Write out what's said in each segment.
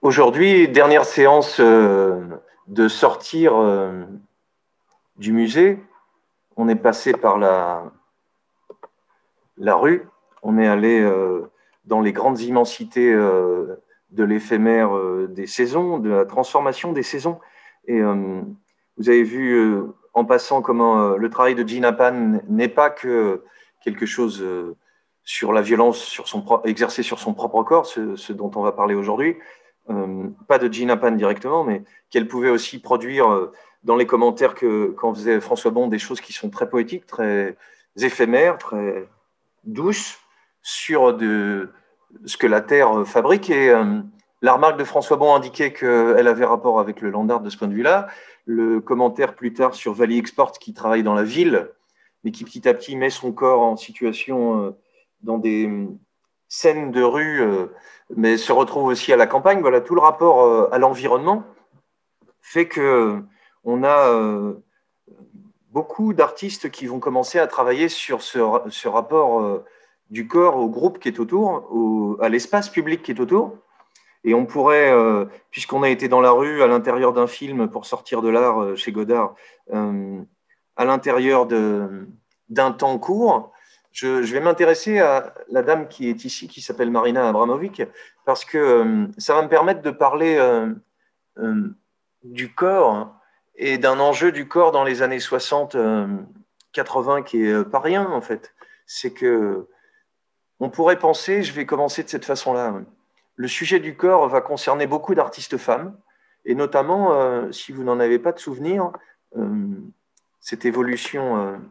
Aujourd'hui, dernière séance de sortir du musée. On est passé par la rue, on est allé dans les grandes immensités de l'éphémère des saisons, de la transformation des saisons. Et vous avez vu en passant comment le travail de Gina Pan n'est pas que quelque chose sur la violence exercée sur son propre corps, ce dont on va parler aujourd'hui. Pas de Gina Pan directement, mais qu'elle pouvait aussi produire dans les commentaires qu'en faisait François Bon des choses qui sont très poétiques, très éphémères, très douces sur ce que la Terre fabrique. Et la remarque de François Bon indiquait qu'elle avait rapport avec le land art de ce point de vue-là. Le commentaire plus tard sur Valley Export, qui travaille dans la ville, mais qui petit à petit met son corps en situation dans des scènes de rue, mais se retrouve aussi à la campagne. Voilà, tout le rapport à l'environnement fait qu'on a beaucoup d'artistes qui vont commencer à travailler sur ce rapport du corps au groupe qui est autour, à l'espace public qui est autour. Et on pourrait, puisqu'on a été dans la rue, à l'intérieur d'un film pour sortir de l'art chez Godard, à l'intérieur d'un temps court, je vais m'intéresser à la dame qui est ici, qui s'appelle Marina Abramovic, parce que ça va me permettre de parler du corps et d'un enjeu du corps dans les années 60, 80 qui est pas rien en fait. C'est que on pourrait penser, je vais commencer de cette façon-là, le sujet du corps va concerner beaucoup d'artistes femmes, et notamment, si vous n'en avez pas de souvenir, cette évolution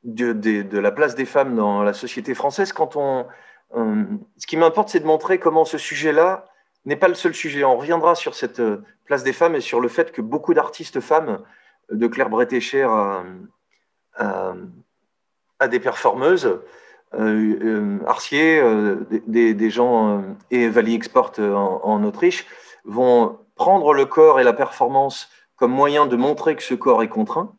de la place des femmes dans la société française. Ce qui m'importe, c'est de montrer comment ce sujet-là n'est pas le seul sujet. On reviendra sur cette place des femmes et sur le fait que beaucoup d'artistes femmes, de Claire Bretécher à des performeuses, Arcier, des gens, et Valley Export en Autriche, vont prendre le corps et la performance comme moyen de montrer que ce corps est contraint.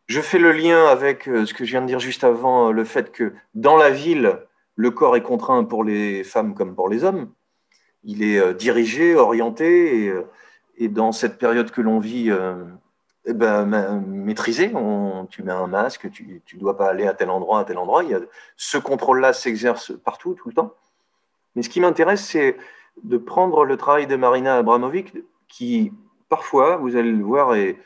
Je fais le lien avec ce que je viens de dire juste avant, le fait que dans la ville, le corps est contraint pour les femmes comme pour les hommes. Il est dirigé, orienté, et dans cette période que l'on vit, maîtrisé. Tu mets un masque, tu ne dois pas aller à tel endroit, à tel endroit. Ce contrôle-là s'exerce partout, tout le temps. Mais ce qui m'intéresse, c'est de prendre le travail de Marina Abramovic, qui parfois, vous allez le voir, est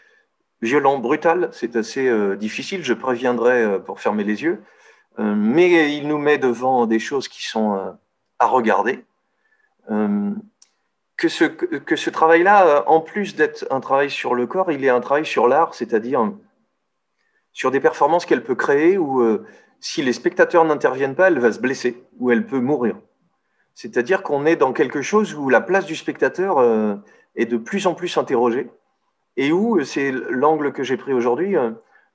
violent, brutal. C'est assez difficile, je préviendrai pour fermer les yeux. Mais il nous met devant des choses qui sont à regarder. Que ce travail-là, en plus d'être un travail sur le corps, il est un travail sur l'art, c'est-à-dire sur des performances qu'elle peut créer où, si les spectateurs n'interviennent pas, elle va se blesser ou elle peut mourir. C'est-à-dire qu'on est dans quelque chose où la place du spectateur est de plus en plus interrogée et où, c'est l'angle que j'ai pris aujourd'hui,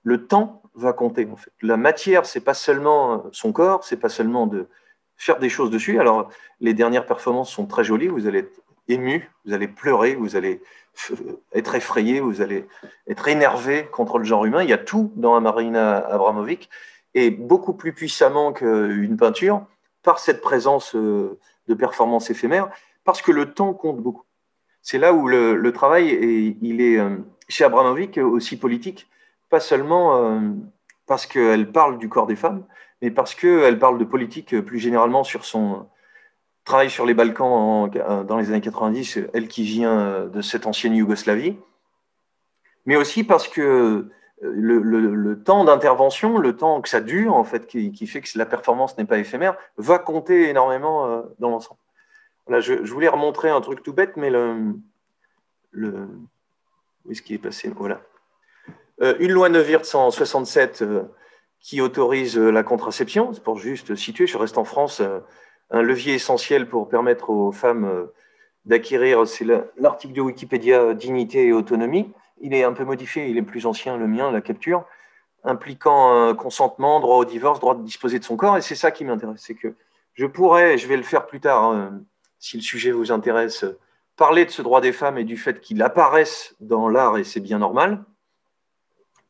le temps va compter. En fait. La matière, c'est pas seulement son corps, c'est pas seulement de faire des choses dessus. Alors, les dernières performances sont très jolies, vous allez être ému, vous allez pleurer, vous allez être effrayé, vous allez être énervé contre le genre humain. Il y a tout dans Marina Abramovic, et beaucoup plus puissamment qu'une peinture, par cette présence de performance éphémère, parce que le temps compte beaucoup. C'est là où le travail, il est chez Abramovic aussi politique, pas seulement parce qu'elle parle du corps des femmes, mais parce qu'elle parle de politique plus généralement sur son travail sur les Balkans dans les années 90, elle qui vient de cette ancienne Yougoslavie, mais aussi parce que le temps d'intervention, le temps que ça dure, en fait, qui fait que la performance n'est pas éphémère, va compter énormément dans l'ensemble. Voilà, je voulais remontrer un truc tout bête, mais où est-ce qu'il est passé? Voilà. Une loi Neuwirth en 67 qui autorise la contraception, c'est pour juste situer, je reste en France, un levier essentiel pour permettre aux femmes d'acquérir, c'est l'article de Wikipédia Dignité et autonomie. Il est un peu modifié, il est plus ancien, le mien, la capture, impliquant consentement, droit au divorce, droit de disposer de son corps, et c'est ça qui m'intéresse. C'est que je pourrais, je vais le faire plus tard, hein, si le sujet vous intéresse, parler de ce droit des femmes et du fait qu'il apparaisse dans l'art, et c'est bien normal.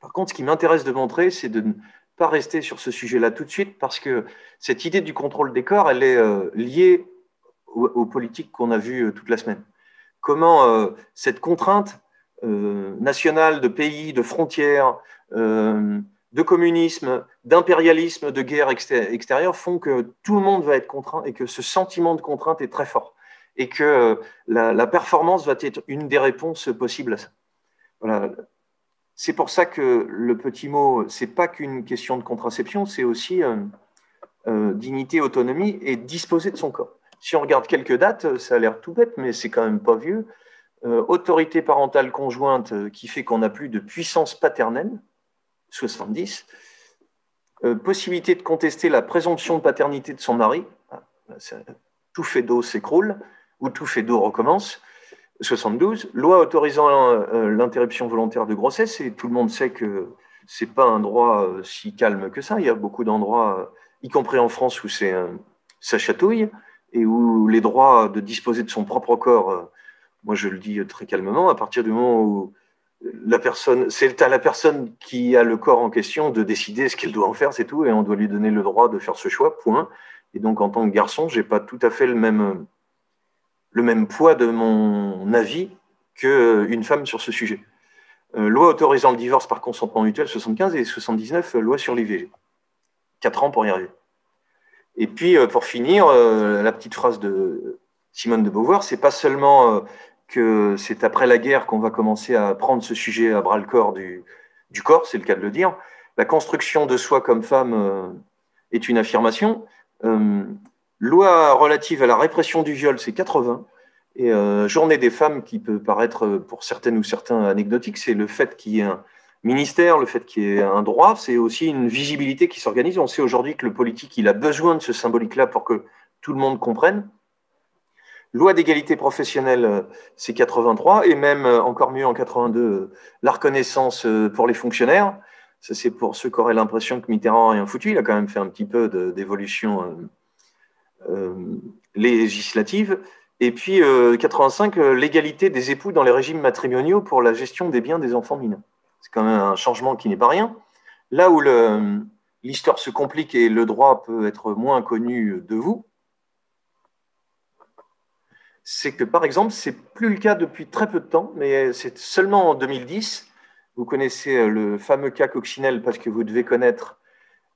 Par contre, ce qui m'intéresse de montrer, c'est de ne pas rester sur ce sujet-là tout de suite, parce que cette idée du contrôle des corps, elle est liée aux politiques qu'on a vues toute la semaine. Comment cette contrainte nationale, de pays, de frontières, de communisme, d'impérialisme, de guerre extérieure font que tout le monde va être contraint et que ce sentiment de contrainte est très fort et que la performance va être une des réponses possibles à ça. Voilà. C'est pour ça que le petit mot, c'est pas qu'une question de contraception, c'est aussi dignité, autonomie et disposer de son corps. Si on regarde quelques dates, ça a l'air tout bête, mais c'est quand même pas vieux. Autorité parentale conjointe qui fait qu'on n'a plus de puissance paternelle, 70. Possibilité de contester la présomption de paternité de son mari, tout fait d'eau s'écroule, ou tout fait d'eau recommence, 72. Loi autorisant l'interruption volontaire de grossesse, et tout le monde sait que ce n'est pas un droit si calme que ça. Il y a beaucoup d'endroits, y compris en France, où ça chatouille, et où les droits de disposer de son propre corps, moi je le dis très calmement, à partir du moment où c'est à la personne qui a le corps en question de décider ce qu'elle doit en faire, c'est tout, et on doit lui donner le droit de faire ce choix, point. Et donc en tant que garçon, je n'ai pas tout à fait le même poids de mon avis qu'une femme sur ce sujet. Loi autorisant le divorce par consentement mutuel, 75, et 79, loi sur l'IVG. 4 ans pour y arriver. Et puis, pour finir, la petite phrase de Simone de Beauvoir, c'est pas seulement que c'est après la guerre qu'on va commencer à prendre ce sujet à bras-le-corps du corps, c'est le cas de le dire. La construction de soi comme femme est une affirmation. Loi relative à la répression du viol, c'est 80. Et Journée des femmes, qui peut paraître pour certaines ou certains anecdotique, c'est le fait qu'il y ait un ministère, le fait qu'il y ait un droit, c'est aussi une visibilité qui s'organise. On sait aujourd'hui que le politique, il a besoin de ce symbolique-là pour que tout le monde comprenne. Loi d'égalité professionnelle, c'est 83, et même encore mieux en 82, la reconnaissance pour les fonctionnaires. Ça, c'est pour ceux qui auraient l'impression que Mitterrand a rien foutu. Il a quand même fait un petit peu d'évolution législative. Et puis, 85, l'égalité des époux dans les régimes matrimoniaux pour la gestion des biens des enfants mineurs. C'est quand même un changement qui n'est pas rien. Là où l'histoire se complique et le droit peut être moins connu de vous, c'est que, par exemple, ce n'est plus le cas depuis très peu de temps, mais c'est seulement en 2010. Vous connaissez le fameux cas Coccinelle parce que vous devez connaître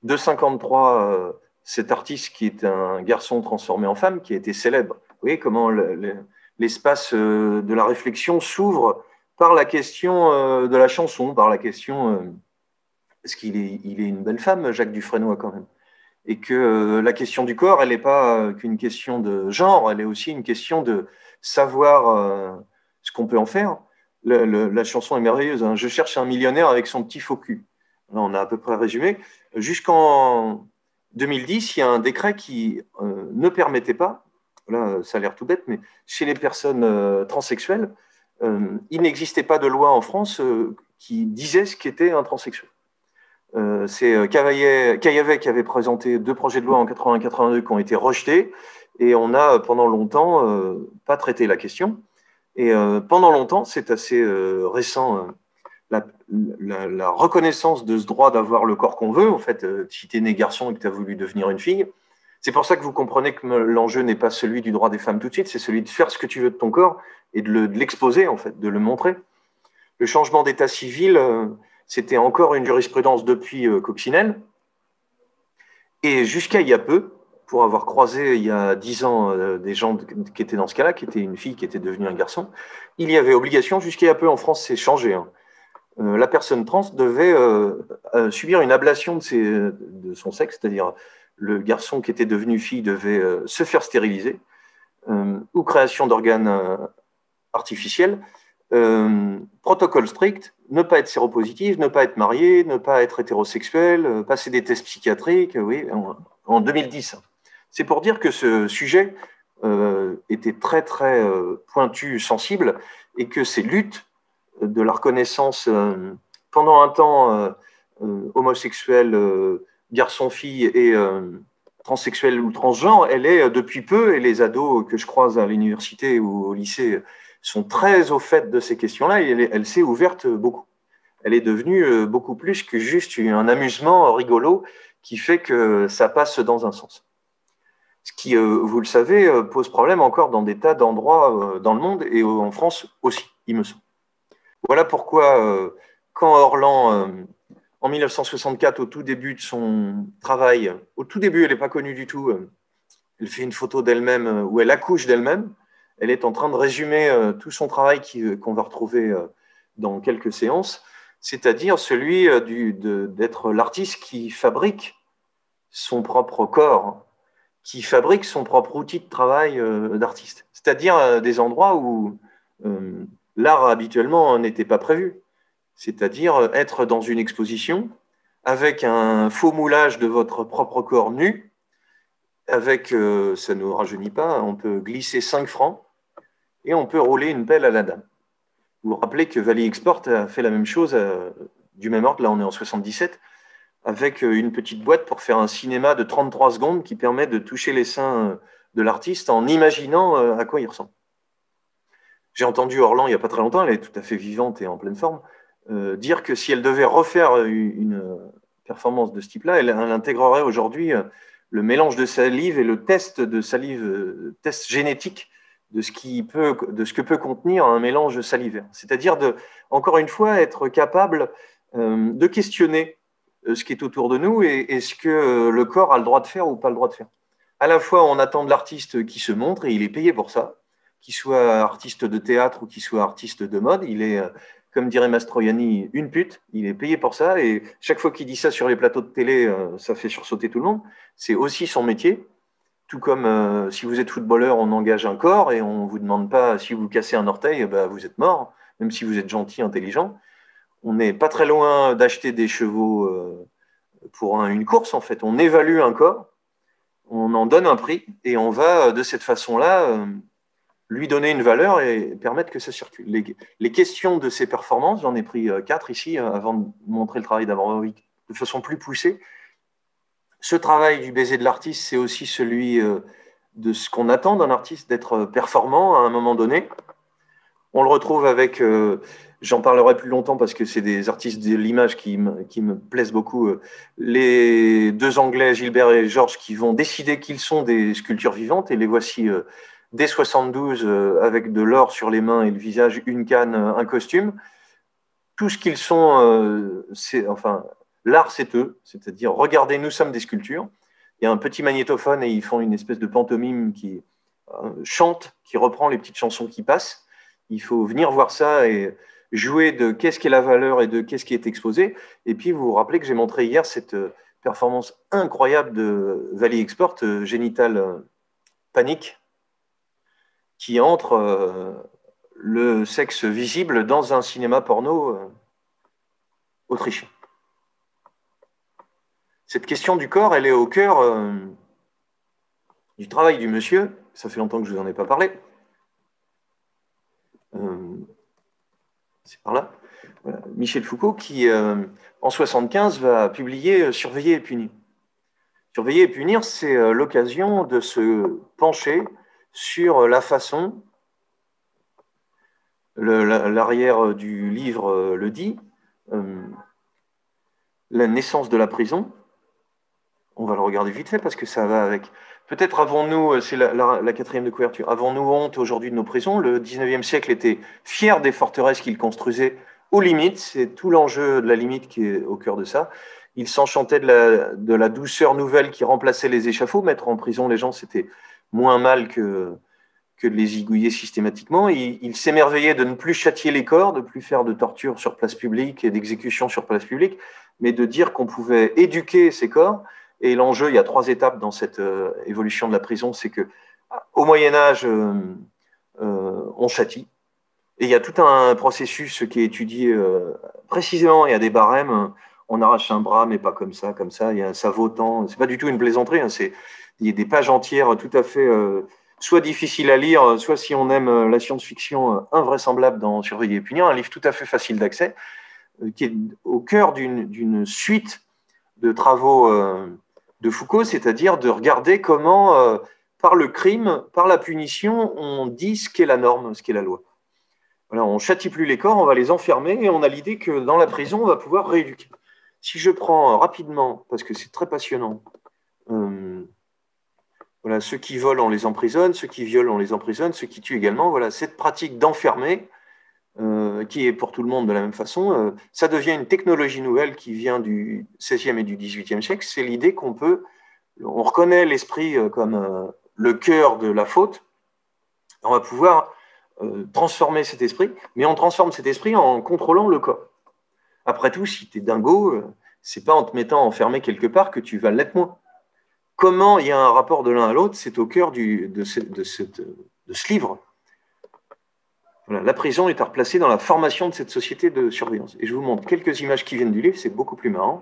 de 53, cet artiste qui est un garçon transformé en femme, qui a été célèbre. Vous voyez comment l'espace de la réflexion s'ouvre par la question de la chanson, par la question est-ce qu'il est une belle femme, Jacques Dufresnoy, quand même. Et que la question du corps, elle n'est pas qu'une question de genre, elle est aussi une question de savoir ce qu'on peut en faire. La chanson est merveilleuse, hein. Je cherche un millionnaire avec son petit faux cul. Là, on a à peu près résumé. Jusqu'en 2010, il y a un décret qui ne permettait pas, là ça a l'air tout bête, mais chez les personnes transsexuelles, il n'existait pas de loi en France qui disait ce qu'était un transsexuel. C'est Cavaillet qui avait présenté 2 projets de loi en 80-82 qui ont été rejetés, et on a pendant longtemps pas traité la question. Et pendant longtemps, c'est assez récent, la reconnaissance de ce droit d'avoir le corps qu'on veut. En fait, si tu es né garçon et que tu as voulu devenir une fille, c'est pour ça que vous comprenez que l'enjeu n'est pas celui du droit des femmes tout de suite, c'est celui de faire ce que tu veux de ton corps et de l'exposer, en fait, de le montrer. Le changement d'état civil, c'était encore une jurisprudence depuis Coccinelle. Et jusqu'à il y a peu, pour avoir croisé il y a 10 ans des gens qui étaient dans ce cas-là, qui était une fille qui était devenue un garçon, il y avait obligation, jusqu'à il y a peu en France, c'est changé, hein. La personne trans devait subir une ablation de son sexe, c'est-à-dire le garçon qui était devenu fille devait se faire stériliser, ou création d'organes artificiels. Protocole strict, ne pas être séropositif, ne pas être marié, ne pas être hétérosexuel, passer des tests psychiatriques, oui, en 2010. C'est pour dire que ce sujet était très, très pointu, sensible, et que ces luttes de la reconnaissance pendant un temps homosexuel, garçon-fille et transsexuel ou transgenre, elle est depuis peu, et les ados que je croise à l'université ou au lycée sont très au fait de ces questions-là, et elle s'est ouverte beaucoup. Elle est devenue beaucoup plus que juste un amusement rigolo qui fait que ça passe dans un sens. Ce qui, vous le savez, pose problème encore dans des tas d'endroits dans le monde et en France aussi, il me semble. Voilà pourquoi, quand Orlan, en 1964, au tout début de son travail, au tout début, elle n'est pas connue du tout, elle fait une photo d'elle-même où elle accouche d'elle-même. Elle est en train de résumer tout son travail qu'on va retrouver dans quelques séances, c'est-à-dire celui d'être l'artiste qui fabrique son propre corps, qui fabrique son propre outil de travail d'artiste. C'est-à-dire des endroits où l'art habituellement n'était pas prévu. C'est-à-dire être dans une exposition avec un faux moulage de votre propre corps nu, avec, ça ne nous rajeunit pas, on peut glisser 5 francs et on peut rouler une pelle à la dame. Vous vous rappelez que Valley Export a fait la même chose du même ordre, là on est en 77, avec une petite boîte pour faire un cinéma de 33 secondes qui permet de toucher les seins de l'artiste en imaginant à quoi il ressemble. J'ai entendu Orlan il n'y a pas très longtemps, elle est tout à fait vivante et en pleine forme, dire que si elle devait refaire une performance de ce type-là, elle intégrerait aujourd'hui le mélange de salive et le test de salive, test génétique de ce que peut contenir un mélange salivaire. C'est-à-dire encore une fois, être capable de questionner ce qui est autour de nous et ce que le corps a le droit de faire ou pas le droit de faire. À la fois, on attend de l'artiste qui se montre et il est payé pour ça, qu'il soit artiste de théâtre ou qu'il soit artiste de mode. Il est, comme dirait Mastroianni, une pute. Il est payé pour ça et chaque fois qu'il dit ça sur les plateaux de télé, ça fait sursauter tout le monde. C'est aussi son métier. Tout comme si vous êtes footballeur, on engage un corps et on ne vous demande pas si vous cassez un orteil, bah, vous êtes mort, même si vous êtes gentil, intelligent. On n'est pas très loin d'acheter des chevaux pour une course, en fait. On évalue un corps, on en donne un prix et on va de cette façon-là lui donner une valeur et permettre que ça circule. Les questions de ses performances, j'en ai pris 4 ici avant de montrer le travail d'Abramovic de façon plus poussée. Ce travail du baiser de l'artiste, c'est aussi celui de ce qu'on attend d'un artiste, d'être performant à un moment donné. On le retrouve avec, j'en parlerai plus longtemps parce que c'est des artistes de l'image qui me plaisent beaucoup, les deux Anglais, Gilbert et Georges, qui vont décider qu'ils sont des sculptures vivantes, et les voici dès 72 avec de l'or sur les mains et le visage, une canne, un costume. Tout ce qu'ils sont, enfin, l'art c'est eux, c'est-à-dire regardez, nous sommes des sculptures. Il y a un petit magnétophone et ils font une espèce de pantomime qui chante, qui reprend les petites chansons qui passent. Il faut venir voir ça et jouer de qu'est-ce qui est la valeur et de qu'est-ce qui est exposé. Et puis, vous vous rappelez que j'ai montré hier cette performance incroyable de Valley Export, Génital Panique, qui entre le sexe visible dans un cinéma porno autrichien. Cette question du corps, elle est au cœur du travail du monsieur. Ça fait longtemps que je ne vous en ai pas parlé. C'est par là. Voilà. Michel Foucault qui, en 75, va publier Surveiller et punir. Surveiller et punir, c'est l'occasion de se pencher sur la façon, l'arrière du livre le dit, la naissance de la prison. On va le regarder vite fait parce que ça va avec. Peut-être avons-nous, c'est la quatrième de couverture, avons-nous honte aujourd'hui de nos prisons? Le 19e siècle était fier des forteresses qu'il construisait aux limites. C'est tout l'enjeu de la limite qui est au cœur de ça. Il s'enchantait de la douceur nouvelle qui remplaçait les échafauds. Mettre en prison les gens, c'était moins mal que de les zigouiller systématiquement. Il s'émerveillait de ne plus châtier les corps, de ne plus faire de torture sur place publique et d'exécution sur place publique, mais de dire qu'on pouvait éduquer ces corps. Et l'enjeu, il y a 3 étapes dans cette évolution de la prison, c'est que au Moyen Âge, on châtie. Et il y a tout un processus qui est étudié précisément. Il y a des barèmes. On arrache un bras, mais pas comme ça, comme ça. Il y a ça vaut tant. C'est pas du tout une plaisanterie. Hein, il y a des pages entières tout à fait soit difficiles à lire, soit si on aime la science-fiction invraisemblable dans Surveiller et punir, un livre tout à fait facile d'accès, qui est au cœur d'une suite de travaux de Foucault, c'est-à-dire de regarder comment, par le crime, par la punition, on dit ce qu'est la norme, ce qu'est la loi. Voilà, on ne châtie plus les corps, on va les enfermer et on a l'idée que dans la prison, on va pouvoir rééduquer. Si je prends rapidement, parce que c'est très passionnant, Voilà, ceux qui volent, on les emprisonne, ceux qui violent, on les emprisonne, ceux qui tuent également. Voilà, cette pratique d'enfermer, qui est pour tout le monde de la même façon, ça devient une technologie nouvelle qui vient du XVIe et du XVIIIe siècle. C'est l'idée on reconnaît l'esprit comme le cœur de la faute. On va pouvoir transformer cet esprit, mais on transforme cet esprit en contrôlant le corps. Après tout, si tu es dingo, c'est pas en te mettant enfermé quelque part que tu vas l'être moins. Comment il y a un rapport de l'un à l'autre, c'est au cœur de ce livre. Voilà, la prison est à replacer dans la formation de cette société de surveillance. Et je vous montre quelques images qui viennent du livre, c'est beaucoup plus marrant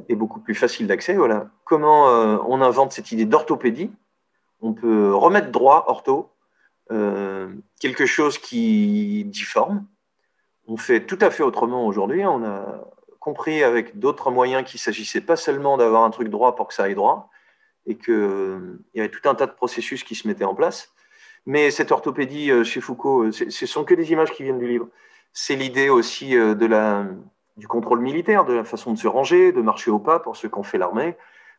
et beaucoup plus facile d'accès. Voilà. Comment on invente cette idée d'orthopédie. On peut remettre droit, ortho, quelque chose qui difforme. On fait tout à fait autrement aujourd'hui. On a compris avec d'autres moyens qu'il ne s'agissait pas seulement d'avoir un truc droit pour que ça aille droit, et qu'il y avait tout un tas de processus qui se mettaient en place. Mais cette orthopédie chez Foucault, ce ne sont que des images qui viennent du livre. C'est l'idée aussi du contrôle militaire, de la façon de se ranger, de marcher au pas pour ceux qui ont fait l'armée.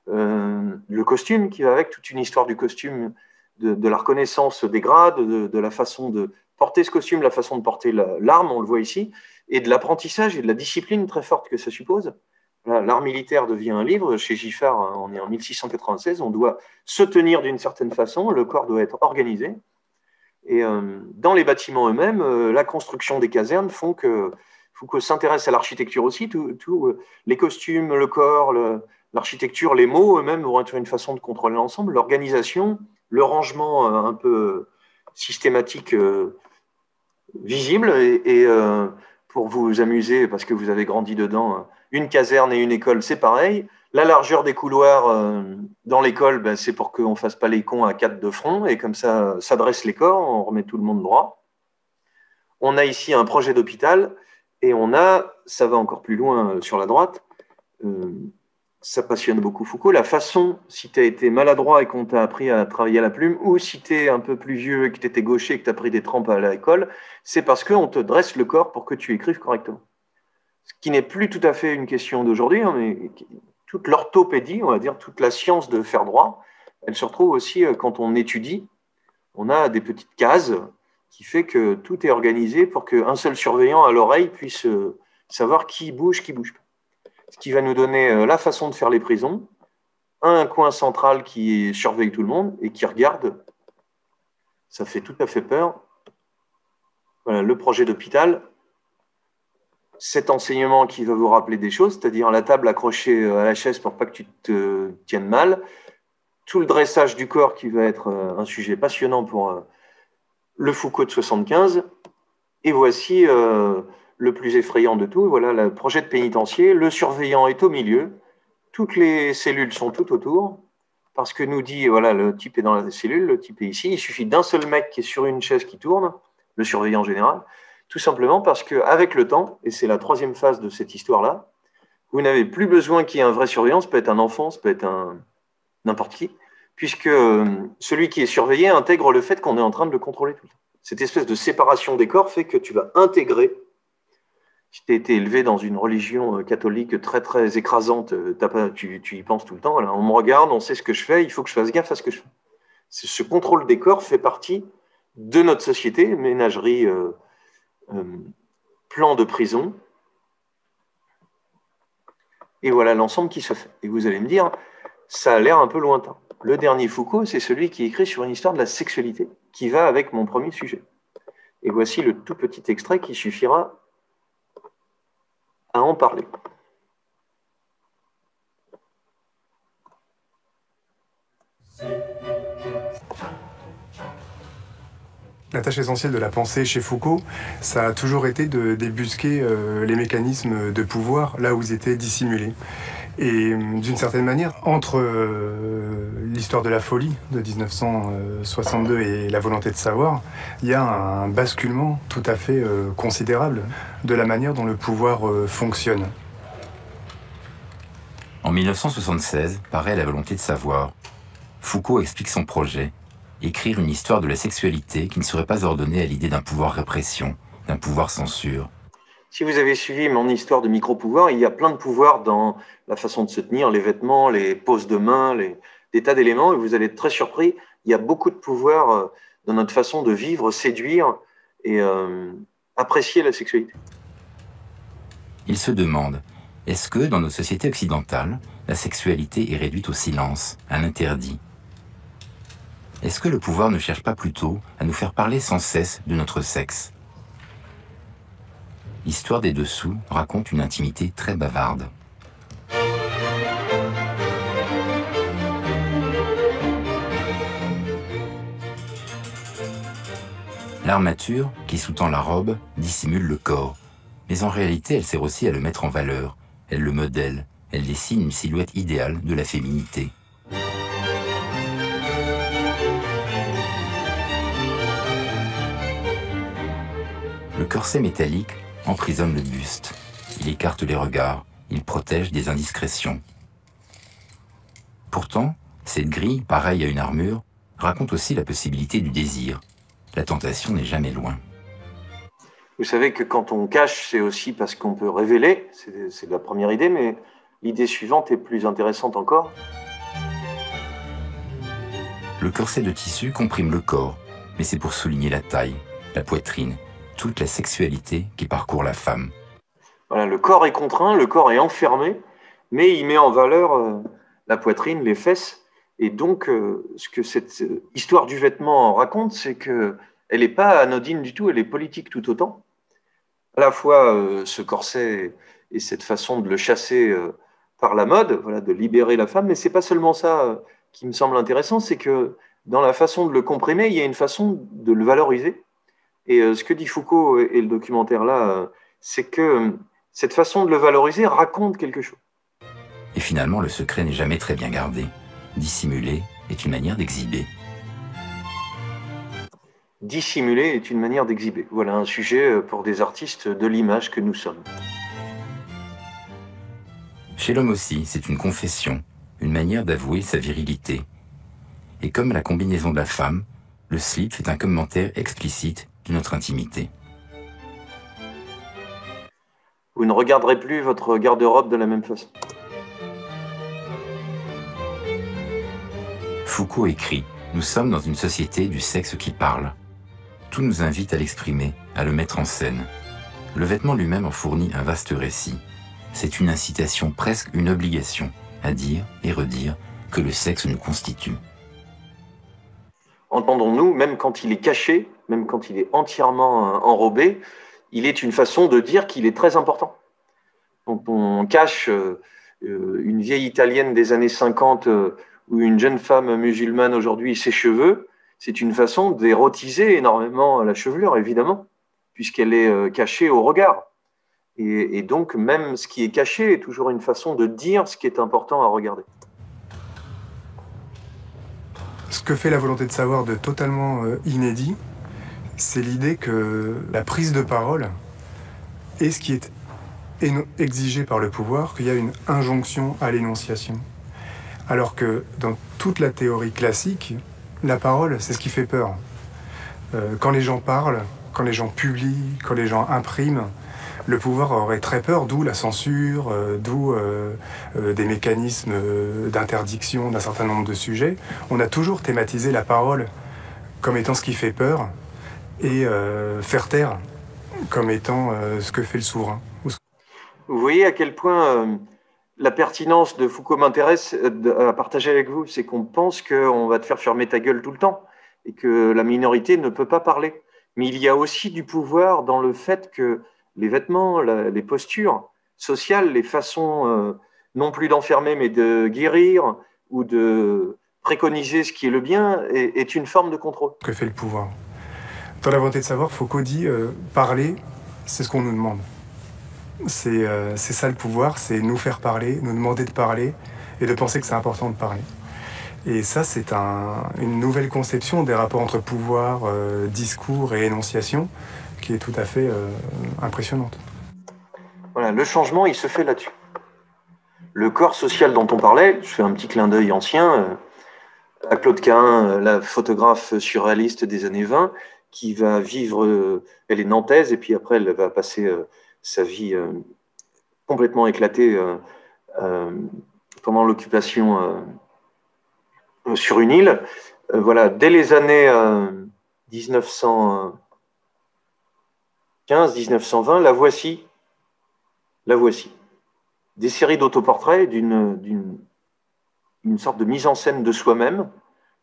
Le costume qui va avec, toute une histoire du costume, de la reconnaissance des grades, de la façon de porter ce costume, la façon de porter l'arme, on le voit ici, et de l'apprentissage et de la discipline très forte que ça suppose. L'art militaire devient un livre. Chez Giffard, on est en 1696, on doit se tenir d'une certaine façon, le corps doit être organisé. Et dans les bâtiments eux-mêmes, la construction des casernes font que Foucault s'intéresse à l'architecture aussi. Les costumes, le corps, l'architecture, les mots eux-mêmes vont être une façon de contrôler l'ensemble. L'organisation, le rangement un peu systématique, visible. Et pour vous amuser, parce que vous avez grandi dedans, une caserne et une école, c'est pareil. La largeur des couloirs dans l'école, ben, c'est pour qu'on ne fasse pas les cons à 4 de front, et comme ça dresse les corps, on remet tout le monde droit. On a ici un projet d'hôpital, et ça va encore plus loin sur la droite, ça passionne beaucoup Foucault, la façon, si tu as été maladroit et qu'on t'a appris à travailler à la plume, ou si tu es un peu plus vieux et que tu étais gaucher et que tu as pris des trempes à l'école, c'est parce qu'on te dresse le corps pour que tu écrives correctement. Ce qui n'est plus tout à fait une question d'aujourd'hui, hein, mais toute l'orthopédie, on va dire, toute la science de faire droit, elle se retrouve aussi quand on étudie. On a des petites cases qui fait que tout est organisé pour qu'un seul surveillant à l'oreille puisse savoir qui bouge pas. Ce qui va nous donner la façon de faire les prisons, un coin central qui surveille tout le monde et qui regarde. Ça fait tout à fait peur. Voilà, le projet d'hôpital, cet enseignement qui va vous rappeler des choses, c'est-à-dire la table accrochée à la chaise pour pas que tu te tiennes mal, tout le dressage du corps qui va être un sujet passionnant pour le Foucault de 75, et voici le plus effrayant de tout, voilà le projet de pénitencier, le surveillant est au milieu, toutes les cellules sont tout autour, parce que nous dit, voilà, le type est dans la cellule, le type est ici, il suffit d'un seul mec qui est sur une chaise qui tourne, le surveillant général, tout simplement parce qu'avec le temps, et c'est la troisième phase de cette histoire-là, vous n'avez plus besoin qu'il y ait un vrai surveillant, ça peut être un enfant, ça peut être n'importe qui, puisque celui qui est surveillé intègre le fait qu'on est en train de le contrôler tout le temps. Cette espèce de séparation des corps fait que tu vas intégrer. Si tu as été élevé dans une religion catholique très, très écrasante, tu y penses tout le temps. Voilà, on me regarde, on sait ce que je fais, il faut que je fasse gaffe à ce que je fais. Ce contrôle des corps fait partie de notre société, ménagerie, plan de prison. Et voilà l'ensemble qui se fait. Et vous allez me dire, ça a l'air un peu lointain. Le dernier Foucault, c'est celui qui écrit sur une histoire de la sexualité, qui va avec mon premier sujet. Et voici le tout petit extrait qui suffira à en parler. La tâche essentielle de la pensée chez Foucault, ça a toujours été de débusquer les mécanismes de pouvoir là où ils étaient dissimulés. Et d'une certaine manière, entre l'histoire de la folie de 1962 et la volonté de savoir, il y a un basculement tout à fait considérable de la manière dont le pouvoir fonctionne. En 1976, paraît La volonté de savoir. Foucault explique son projet, écrire une histoire de la sexualité qui ne serait pas ordonnée à l'idée d'un pouvoir répression, d'un pouvoir censure. Si vous avez suivi mon histoire de micro-pouvoir, il y a plein de pouvoirs dans la façon de se tenir, les vêtements, les poses de main, des tas d'éléments et vous allez être très surpris. Il y a beaucoup de pouvoir dans notre façon de vivre, séduire et apprécier la sexualité. Il se demande, est-ce que dans nos sociétés occidentales, la sexualité est réduite au silence, à l'interdit? Est-ce que le pouvoir ne cherche pas plutôt à nous faire parler sans cesse de notre sexe? L'histoire des dessous raconte une intimité très bavarde. L'armature, qui sous-tend la robe, dissimule le corps. Mais en réalité, elle sert aussi à le mettre en valeur. Elle le modèle. Elle dessine une silhouette idéale de la féminité. Le corset métallique emprisonne le buste. Il écarte les regards. Il protège des indiscrétions. Pourtant, cette grille, pareille à une armure, raconte aussi la possibilité du désir. La tentation n'est jamais loin. Vous savez que quand on cache, c'est aussi parce qu'on peut révéler. C'est la première idée, mais l'idée suivante est plus intéressante encore. Le corset de tissu comprime le corps, mais c'est pour souligner la taille, la poitrine, toute la sexualité qui parcourt la femme. Voilà, le corps est contraint, le corps est enfermé, mais il met en valeur la poitrine, les fesses. Et donc, ce que cette histoire du vêtement raconte, c'est qu'elle n'est pas anodine du tout, elle est politique tout autant. À la fois, ce corset et cette façon de le chasser par la mode, voilà, de libérer la femme, mais ce n'est pas seulement ça qui me semble intéressant, c'est que dans la façon de le comprimer, il y a une façon de le valoriser. Et ce que dit Foucault et le documentaire là, c'est que cette façon de le valoriser raconte quelque chose. Et finalement, le secret n'est jamais très bien gardé. Dissimuler est une manière d'exhiber. Dissimuler est une manière d'exhiber. Voilà un sujet pour des artistes de l'image que nous sommes. Chez l'homme aussi, c'est une confession, une manière d'avouer sa virilité. Et comme la combinaison de la femme, le slip est un commentaire explicite de notre intimité. Vous ne regarderez plus votre garde-robe de la même façon. Foucault écrit « Nous sommes dans une société du sexe qui parle ». Tout nous invite à l'exprimer, à le mettre en scène. Le vêtement lui-même en fournit un vaste récit. C'est une incitation, presque une obligation, à dire et redire que le sexe nous constitue. Entendons-nous, même quand il est caché, même quand il est entièrement enrobé, il est une façon de dire qu'il est très important. Quand on cache une vieille italienne des années 50 ou une jeune femme musulmane aujourd'hui ses cheveux, c'est une façon d'érotiser énormément la chevelure, évidemment, puisqu'elle est cachée au regard. Et donc, même ce qui est caché est toujours une façon de dire ce qui est important à regarder. Ce que fait la volonté de savoir de totalement inédit, c'est l'idée que la prise de parole est ce qui est exigé par le pouvoir, qu'il y a une injonction à l'énonciation. Alors que dans toute la théorie classique, la parole, c'est ce qui fait peur. Quand les gens parlent, quand les gens publient, quand les gens impriment, le pouvoir aurait très peur, d'où la censure, d'où des mécanismes d'interdiction d'un certain nombre de sujets. On a toujours thématisé la parole comme étant ce qui fait peur et faire taire comme étant ce que fait le souverain. Vous voyez à quel point la pertinence de Foucault m'intéresse à partager avec vous, c'est qu'on pense qu'on va te faire fermer ta gueule tout le temps et que la minorité ne peut pas parler. Mais il y a aussi du pouvoir dans le fait que les vêtements, les postures sociales, les façons non plus d'enfermer mais de guérir ou de préconiser ce qui est le bien est une forme de contrôle. Que fait le pouvoir? Dans la volonté de savoir, Foucault dit parler, c'est ce qu'on nous demande. C'est ça le pouvoir, c'est nous faire parler, nous demander de parler et de penser que c'est important de parler. Et ça, c'est une nouvelle conception des rapports entre pouvoir, discours et énonciation qui est tout à fait impressionnante. Voilà, le changement, il se fait là-dessus. Le corps social dont on parlait, je fais un petit clin d'œil ancien, à Claude Cahun, la photographe surréaliste des années 20, qui va vivre, elle est nantaise, et puis après elle va passer sa vie complètement éclatée pendant l'occupation sur une île. Voilà, dès les années 1915-1920, la voici. Des séries d'autoportraits d'une sorte de mise en scène de soi-même,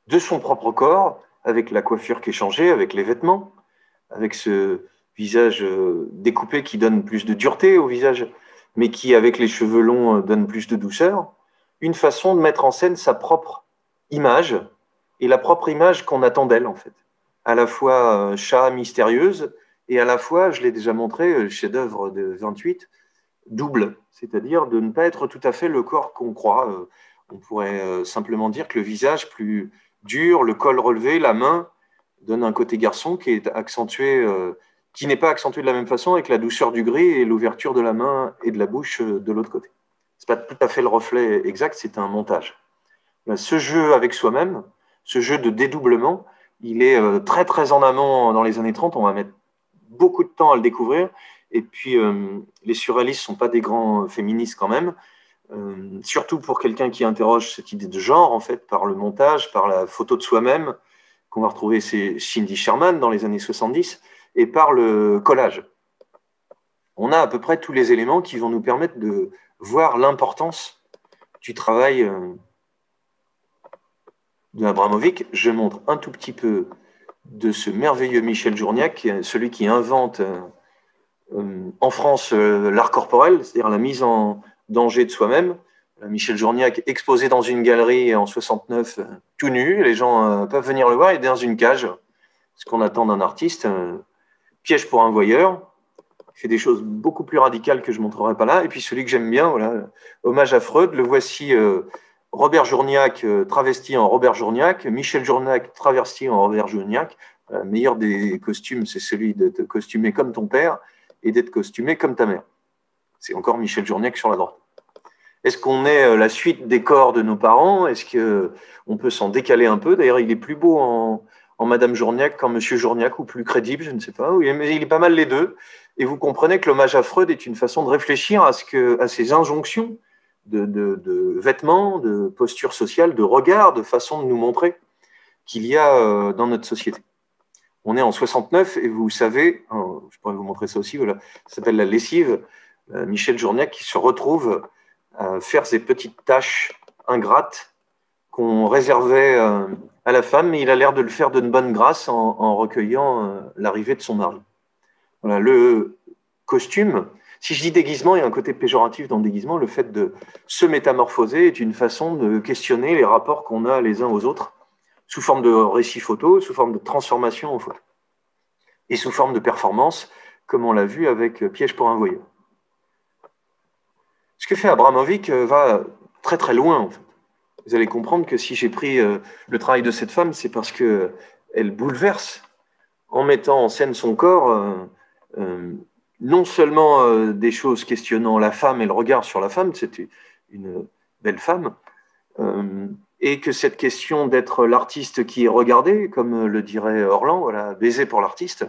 de son propre corps, avec la coiffure qui est changée, avec les vêtements, avec ce visage découpé qui donne plus de dureté au visage, mais qui, avec les cheveux longs, donne plus de douceur. Une façon de mettre en scène sa propre image, et la propre image qu'on attend d'elle, en fait. À la fois chat mystérieuse, et à la fois, je l'ai déjà montré, chef-d'œuvre de 28, double, c'est-à-dire de ne pas être tout à fait le corps qu'on croit. On pourrait simplement dire que le visage plus dur, le col relevé, la main, donne un côté garçon qui est accentué, qui n'est pas accentué de la même façon, avec la douceur du gris et l'ouverture de la main et de la bouche de l'autre côté. Ce n'est pas tout à fait le reflet exact, c'est un montage. Ce jeu avec soi-même, ce jeu de dédoublement, il est très très en amont dans les années 30, on va mettre beaucoup de temps à le découvrir, et puis les surréalistes ne sont pas des grands féministes quand même, surtout pour quelqu'un qui interroge cette idée de genre, en fait, par le montage, par la photo de soi-même, qu'on va retrouver chez Cindy Sherman dans les années 70, et par le collage. On a à peu près tous les éléments qui vont nous permettre de voir l'importance du travail de Abramovic. Je montre un tout petit peu de ce merveilleux Michel Journiac, celui qui invente en France l'art corporel, c'est-à-dire la mise en danger de soi-même. Michel Journiac exposé dans une galerie en 69, tout nu, les gens peuvent venir le voir, il est dans une cage, ce qu'on attend d'un artiste, piège pour un voyeur. Il fait des choses beaucoup plus radicales que je ne montrerai pas là. Et puis celui que j'aime bien, voilà, hommage à Freud, le voici Robert Journiac travesti en Robert Journiac, Michel Journiac travesti en Robert Journiac. Le meilleur des costumes, c'est celui de te costumer comme ton père et d'être costumé comme ta mère. C'est encore Michel Journiac sur la droite. Est-ce qu'on est la suite des corps de nos parents? Est-ce qu'on peut s'en décaler un peu? D'ailleurs, il est plus beau en Madame Journiac qu'en Monsieur Journiac, ou plus crédible, je ne sais pas. Mais il est pas mal les deux. Et vous comprenez que l'hommage à Freud est une façon de réfléchir à ces injonctions de vêtements, de posture sociale, de regard, de façon de nous montrer qu'il y a dans notre société. On est en 69 et vous savez, je pourrais vous montrer ça aussi, voilà, ça s'appelle la lessive. Michel Journiac qui se retrouve à faire ces petites tâches ingrates qu'on réservait à la femme, mais il a l'air de le faire de bonne grâce en recueillant l'arrivée de son mari. Voilà, le costume, si je dis déguisement, il y a un côté péjoratif dans le déguisement, le fait de se métamorphoser est une façon de questionner les rapports qu'on a les uns aux autres, sous forme de récit photo, sous forme de transformation en photo, et sous forme de performance, comme on l'a vu avec Piège pour un voyeur. Ce que fait Abramovic va très très loin, en fait. Vous allez comprendre que si j'ai pris le travail de cette femme, c'est parce qu'elle bouleverse, en mettant en scène son corps, non seulement des choses questionnant la femme et le regard sur la femme, c'est une belle femme, et que cette question d'être l'artiste qui est regardé, comme le dirait Orlan, voilà, baiser pour l'artiste,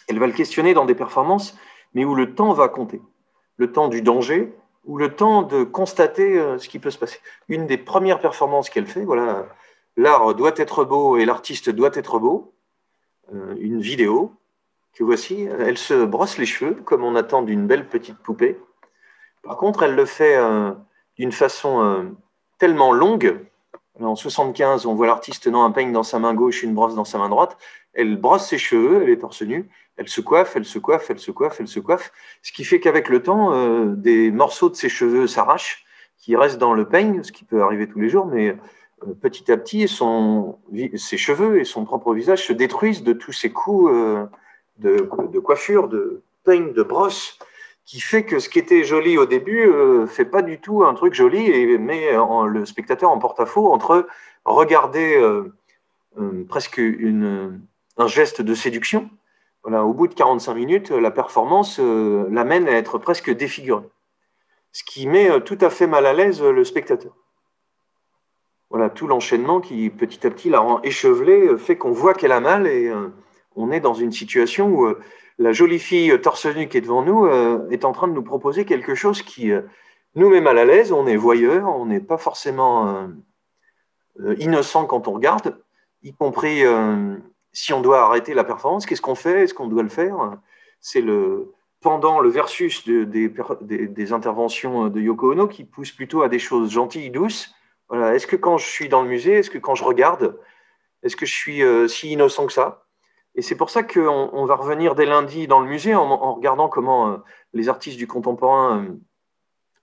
elle va le questionner dans des performances, mais où le temps va compter. Le temps du danger, ou le temps de constater ce qui peut se passer. Une des premières performances qu'elle fait, voilà, l'art doit être beau et l'artiste doit être beau, une vidéo que voici, elle se brosse les cheveux comme on attend d'une belle petite poupée. Par contre, elle le fait d'une façon tellement longue. En 75, on voit l'artiste tenant un peigne dans sa main gauche, une brosse dans sa main droite. Elle brosse ses cheveux, elle est torse nu, elle se coiffe, elle se coiffe, elle se coiffe, elle se coiffe. Ce qui fait qu'avec le temps, des morceaux de ses cheveux s'arrachent, qui restent dans le peigne, ce qui peut arriver tous les jours, mais petit à petit, ses cheveux et son propre visage se détruisent de tous ces coups de coiffure, de peigne, de brosse, qui fait que ce qui était joli au début fait pas du tout un truc joli et met le spectateur en porte-à-faux entre regarder presque un geste de séduction. Voilà, au bout de 45 minutes, la performance l'amène à être presque défigurée, ce qui met tout à fait mal à l'aise le spectateur. Voilà, tout l'enchaînement qui petit à petit la rend échevelée fait qu'on voit qu'elle a mal et on est dans une situation où la jolie fille torse nu qui est devant nous est en train de nous proposer quelque chose qui nous met mal à l'aise. On est voyeur, on n'est pas forcément innocent quand on regarde, y compris si on doit arrêter la performance, qu'est-ce qu'on fait? Est-ce qu'on doit le faire? C'est le pendant le versus des interventions de Yoko Ono qui pousse plutôt à des choses gentilles, douces. Voilà. Est-ce que quand je suis dans le musée, est-ce que quand je regarde, est-ce que je suis si innocent que ça? Et c'est pour ça qu'on va revenir dès lundi dans le musée en regardant comment les artistes du contemporain,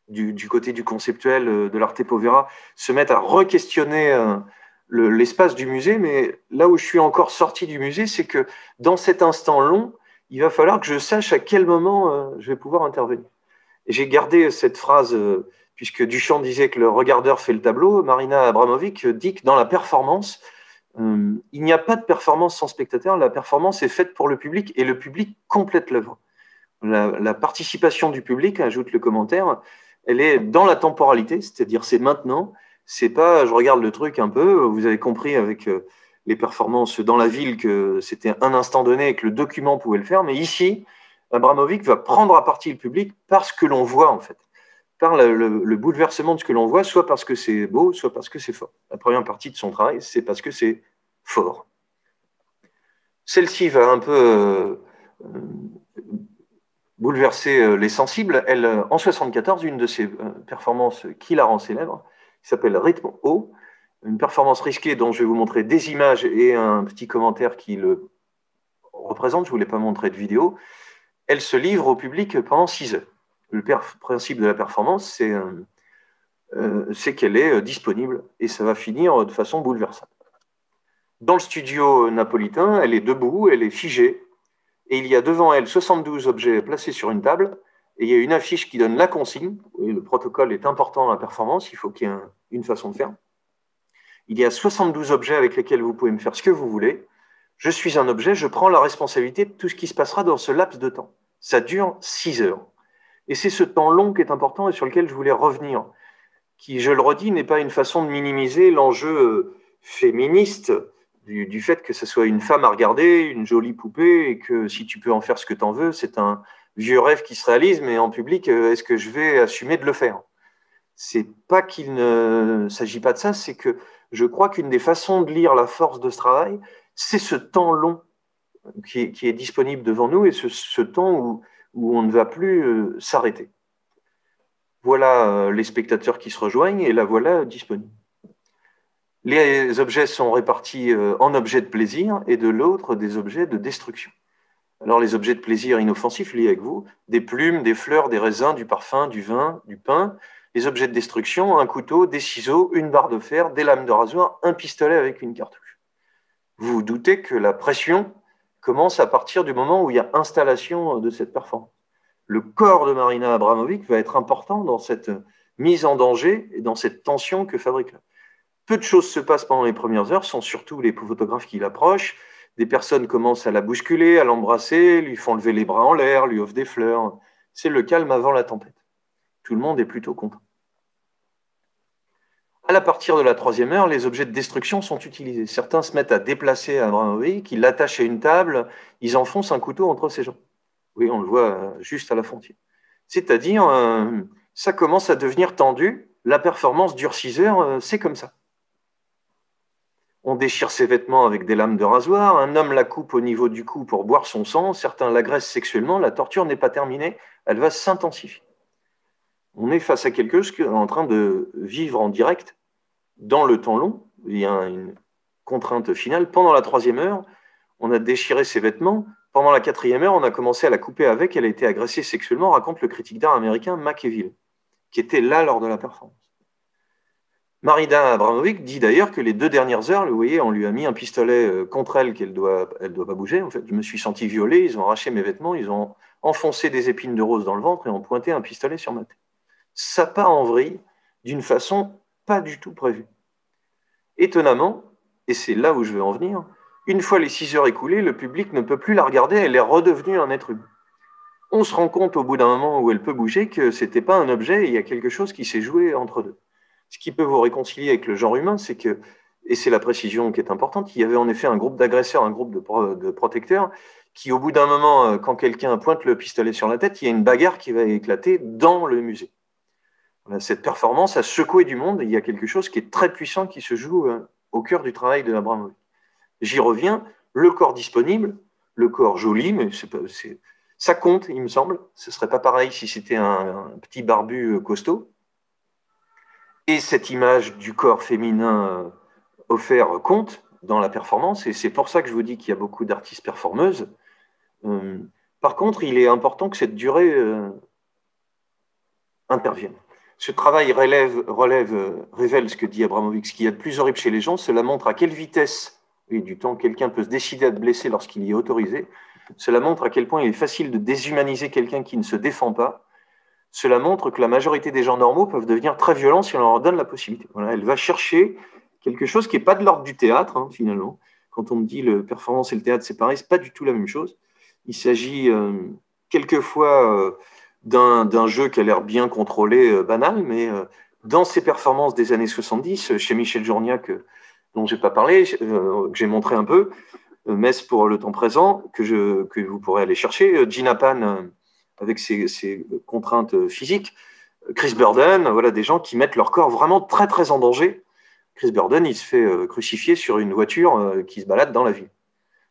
du côté du conceptuel, de l'arte povera, se mettent à re-questionner l'espace du musée. Mais là où je suis encore sorti du musée, c'est que dans cet instant long, il va falloir que je sache à quel moment je vais pouvoir intervenir. Et j'ai gardé cette phrase, puisque Duchamp disait que le regardeur fait le tableau. Marina Abramovic dit que dans la performance, il n'y a pas de performance sans spectateur. La performance est faite pour le public et le public complète l'œuvre. La participation du public, ajoute le commentaire, elle est dans la temporalité, c'est-à-dire c'est maintenant. C'est pas je regarde le truc un peu. Vous avez compris avec les performances dans la ville que c'était un instant donné et que le document pouvait le faire. Mais ici, Abramovic va prendre à partie le public parce que l'on voit en fait, par le bouleversement de ce que l'on voit, soit parce que c'est beau, soit parce que c'est fort. La première partie de son travail, c'est parce que c'est fort. Celle-ci va un peu bouleverser les sensibles. Elle, en 1974, une de ses performances qui la rend célèbre, qui s'appelle Rythme haut, une performance risquée dont je vais vous montrer des images et un petit commentaire qui le représente. Je ne voulais pas montrer de vidéo. Elle se livre au public pendant 6 heures. Le principe de la performance, c'est qu'elle est disponible et ça va finir de façon bouleversante. Dans le studio napolitain, elle est debout, elle est figée et il y a devant elle 72 objets placés sur une table et il y a une affiche qui donne la consigne. Et le protocole est important dans la performance, il faut qu'il y ait une façon de faire. Il y a 72 objets avec lesquels vous pouvez me faire ce que vous voulez. Je suis un objet, je prends la responsabilité de tout ce qui se passera dans ce laps de temps. Ça dure 6 heures. Et c'est ce temps long qui est important et sur lequel je voulais revenir, qui, je le redis, n'est pas une façon de minimiser l'enjeu féministe du fait que ce soit une femme à regarder, une jolie poupée, et que si tu peux en faire ce que tu en veux, c'est un vieux rêve qui se réalise, mais en public, est-ce que je vais assumer de le faire? C'est pas qu'il ne s'agit pas de ça, c'est que je crois qu'une des façons de lire la force de ce travail, c'est ce temps long qui est disponible devant nous et ce temps où on ne va plus s'arrêter. Voilà les spectateurs qui se rejoignent et la voilà disponible. Les objets sont répartis en objets de plaisir et de l'autre des objets de destruction. Alors les objets de plaisir inoffensifs liés avec vous, des plumes, des fleurs, des raisins, du parfum, du vin, du pain. Les objets de destruction, un couteau, des ciseaux, une barre de fer, des lames de rasoir, un pistolet avec une cartouche. Vous vous doutez que la pression commence à partir du moment où il y a installation de cette performance. Le corps de Marina Abramovic va être important dans cette mise en danger et dans cette tension que fabrique là. Peu de choses se passent pendant les premières heures, sont surtout les photographes qui l'approchent. Des personnes commencent à la bousculer, à l'embrasser, lui font lever les bras en l'air, lui offrent des fleurs. C'est le calme avant la tempête. Tout le monde est plutôt content. À partir de la 3e heure, les objets de destruction sont utilisés. Certains se mettent à déplacer Abramovic, ils l'attachent à une table, ils enfoncent un couteau entre ses jambes. Oui, on le voit juste à la frontière. C'est-à-dire, ça commence à devenir tendu. La performance dure 6 heures, c'est comme ça. On déchire ses vêtements avec des lames de rasoir, un homme la coupe au niveau du cou pour boire son sang, certains l'agressent sexuellement, la torture n'est pas terminée, elle va s'intensifier. On est face à quelque chose qui est en train de vivre en direct dans le temps long. Il y a une contrainte finale. Pendant la 3e heure, on a déchiré ses vêtements. Pendant la 4e heure, on a commencé à la couper avec. Elle a été agressée sexuellement, raconte le critique d'art américain Machiavelli, qui était là lors de la performance. Marina Abramovic dit d'ailleurs que les 2 dernières heures, vous voyez, on lui a mis un pistolet contre elle qu'elle doit pas bouger. En fait, je me suis senti violé, ils ont arraché mes vêtements, ils ont enfoncé des épines de rose dans le ventre et ont pointé un pistolet sur ma tête. Ça part en vrille d'une façon pas du tout prévue. Étonnamment, et c'est là où je veux en venir, une fois les 6 heures écoulées, le public ne peut plus la regarder, elle est redevenue un être humain. On se rend compte au bout d'un moment où elle peut bouger que ce n'était pas un objet, et il y a quelque chose qui s'est joué entre deux. Ce qui peut vous réconcilier avec le genre humain, c'est que, et c'est la précision qui est importante, il y avait en effet un groupe d'agresseurs, un groupe de protecteurs, qui au bout d'un moment, quand quelqu'un pointe le pistolet sur la tête, il y a une bagarre qui va éclater dans le musée. Voilà, cette performance a secoué du monde. Il y a quelque chose qui est très puissant qui se joue au cœur du travail de Abramovic. J'y reviens, le corps disponible, le corps joli, mais ça compte, il me semble. Ce ne serait pas pareil si c'était un petit barbu costaud. Et cette image du corps féminin offert compte dans la performance, et c'est pour ça que je vous dis qu'il y a beaucoup d'artistes performeuses. Par contre, il est important que cette durée intervienne. Ce travail révèle ce que dit Abramovic. Ce qu'il y a de plus horrible chez les gens, cela montre à quelle vitesse et du temps quelqu'un peut se décider à te blesser lorsqu'il y est autorisé. Cela montre à quel point il est facile de déshumaniser quelqu'un qui ne se défend pas. Cela montre que la majorité des gens normaux peuvent devenir très violents si on leur donne la possibilité. Voilà, elle va chercher quelque chose qui n'est pas de l'ordre du théâtre, hein, finalement. Quand on me dit le performance et le théâtre, c'est pareil, ce n'est pas du tout la même chose. Il s'agit quelquefois d'un jeu qui a l'air bien contrôlé, banal, mais dans ces performances des années 70, chez Michel Journiac, dont je n'ai pas parlé, que j'ai montré un peu, Metz pour le temps présent, que vous pourrez aller chercher, Gina Pan avec ses contraintes physiques, Chris Burden, voilà, des gens qui mettent leur corps vraiment très très en danger. Chris Burden, il se fait crucifier sur une voiture qui se balade dans la ville.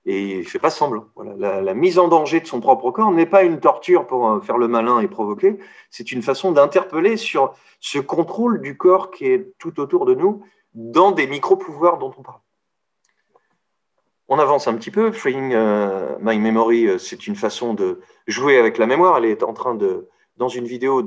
Et il ne fait pas semblant. Voilà. La mise en danger de son propre corps n'est pas une torture pour faire le malin et provoquer, c'est une façon d'interpeller sur ce contrôle du corps qui est tout autour de nous dans des micro-pouvoirs dont on parle. On avance un petit peu. Freeing My Memory, c'est une façon de jouer avec la mémoire. Elle est en train dans une vidéo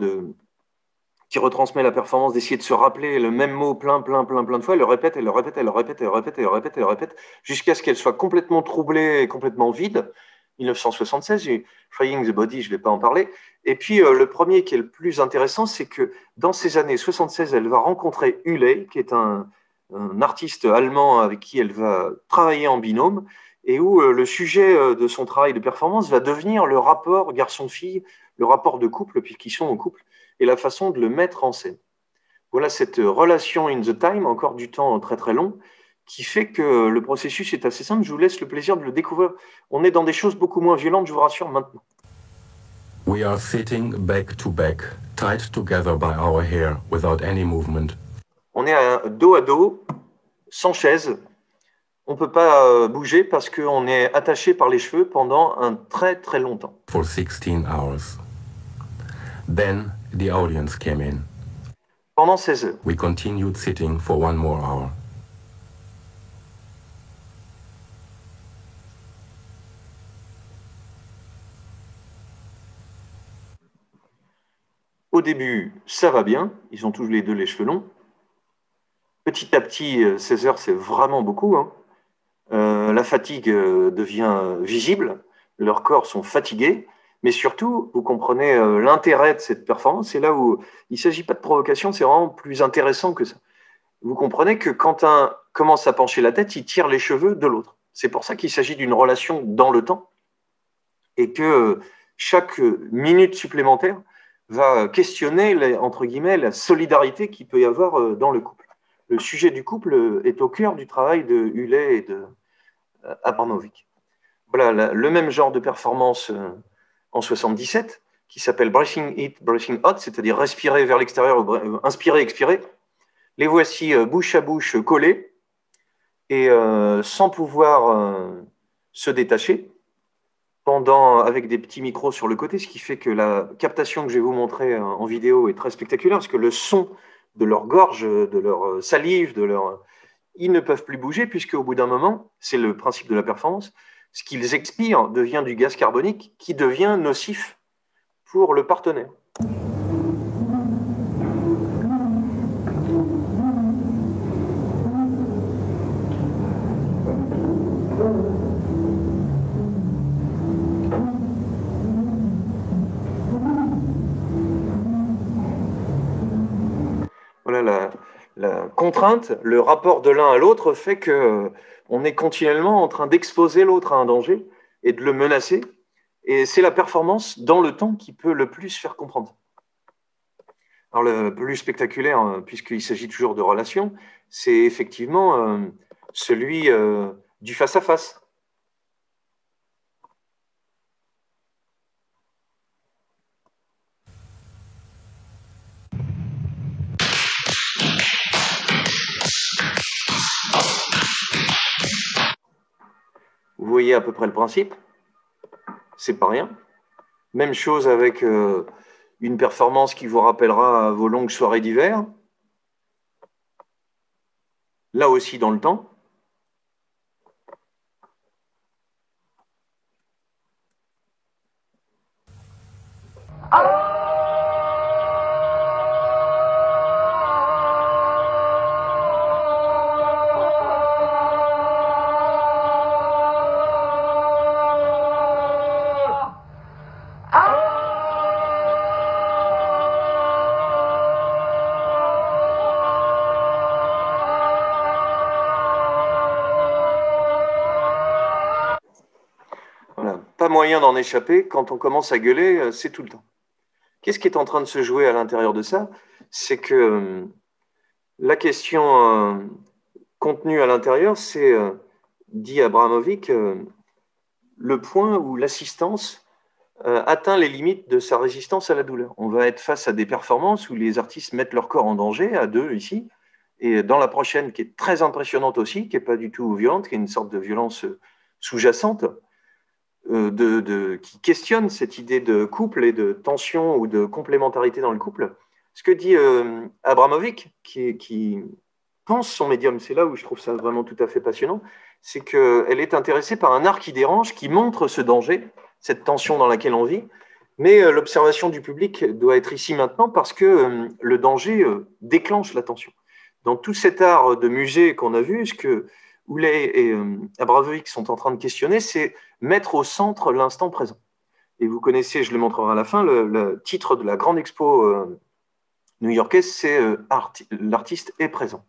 qui retransmet la performance, d'essayer de se rappeler le même mot plein de fois. Elle le répète, elle le répète, elle le répète, elle le répète, elle le répète, elle le répète, jusqu'à ce qu'elle soit complètement troublée et complètement vide. 1976, Freeing the Body, je ne vais pas en parler. Et puis, le premier qui est le plus intéressant, c'est que dans ces années 76, elle va rencontrer Uley, qui est un artiste allemand avec qui elle va travailler en binôme, et où le sujet de son travail de performance va devenir le rapport garçon-fille, le rapport de couple, puisqu'ils sont en couple, et la façon de le mettre en scène. Voilà cette relation in the time, encore du temps très très long, qui fait que le processus est assez simple. Je vous laisse le plaisir de le découvrir. On est dans des choses beaucoup moins violentes, je vous rassure, maintenant. We are sitting back to back, tied together by our hair, without any movement. On est dos à dos, sans chaise. On ne peut pas bouger parce qu'on est attaché par les cheveux pendant un très très longtemps. For 16 hours. Then the audience came in. Pendant 16 heures. We continued sitting for 1 more hour. Au début, ça va bien. Ils ont tous les deux les cheveux longs. Petit à petit, 16 heures, c'est vraiment beaucoup. Hein. La fatigue devient visible. Leurs corps sont fatigués. Mais surtout, vous comprenez l'intérêt de cette performance. C'est là où il ne s'agit pas de provocation, c'est vraiment plus intéressant que ça. Vous comprenez que quand un commence à pencher la tête, il tire les cheveux de l'autre. C'est pour ça qu'il s'agit d'une relation dans le temps et que chaque minute supplémentaire va questionner, entre guillemets, la solidarité qu'il peut y avoir dans le couple. Le sujet du couple est au cœur du travail de Uley et de Abramovic. Voilà le même genre de performance en 77 qui s'appelle Breathing In, Breathing Out, c'est-à-dire respirer vers l'extérieur, inspirer, expirer. Les voici bouche à bouche collés et sans pouvoir se détacher, avec des petits micros sur le côté, ce qui fait que la captation que je vais vous montrer en vidéo est très spectaculaire, parce que le son de leur gorge, de leur salive, ils ne peuvent plus bouger, puisque au bout d'un moment, c'est le principe de la performance, ce qu'ils expirent devient du gaz carbonique qui devient nocif pour le partenaire. Voilà, la contrainte, le rapport de l'un à l'autre fait qu'on est continuellement en train d'exposer l'autre à un danger et de le menacer. Et c'est la performance dans le temps qui peut le plus faire comprendre. Alors le plus spectaculaire, puisqu'il s'agit toujours de relations, c'est effectivement celui du face-à-face. voyez à peu près le principe. C'est pas rien. Même chose avec une performance qui vous rappellera vos longues soirées d'hiver. Là aussi dans le temps. Voilà. Pas moyen d'en échapper. Quand on commence à gueuler, c'est tout le temps. Qu'est-ce qui est en train de se jouer à l'intérieur de ça? C'est que la question contenue à l'intérieur, c'est, dit Abramovic, le point où l'assistance atteint les limites de sa résistance à la douleur. On va être face à des performances où les artistes mettent leur corps en danger, à deux ici, et dans la prochaine, qui est très impressionnante aussi, qui n'est pas du tout violente, qui est une sorte de violence sous-jacente, qui questionne cette idée de couple et de tension ou de complémentarité dans le couple. Ce que dit Abramovic, qui pense son médium, c'est là où je trouve ça vraiment tout à fait passionnant, c'est qu'elle est intéressée par un art qui dérange, qui montre ce danger, cette tension dans laquelle on vit, mais l'observation du public doit être ici maintenant parce que le danger déclenche la tension. Dans tout cet art de musée qu'on a vu, ce que Houlet et Abramovic sont en train de questionner, c'est mettre au centre l'instant présent. Et vous connaissez, je le montrerai à la fin, le titre de la grande expo new-yorkaise, c'est l'artiste est présent.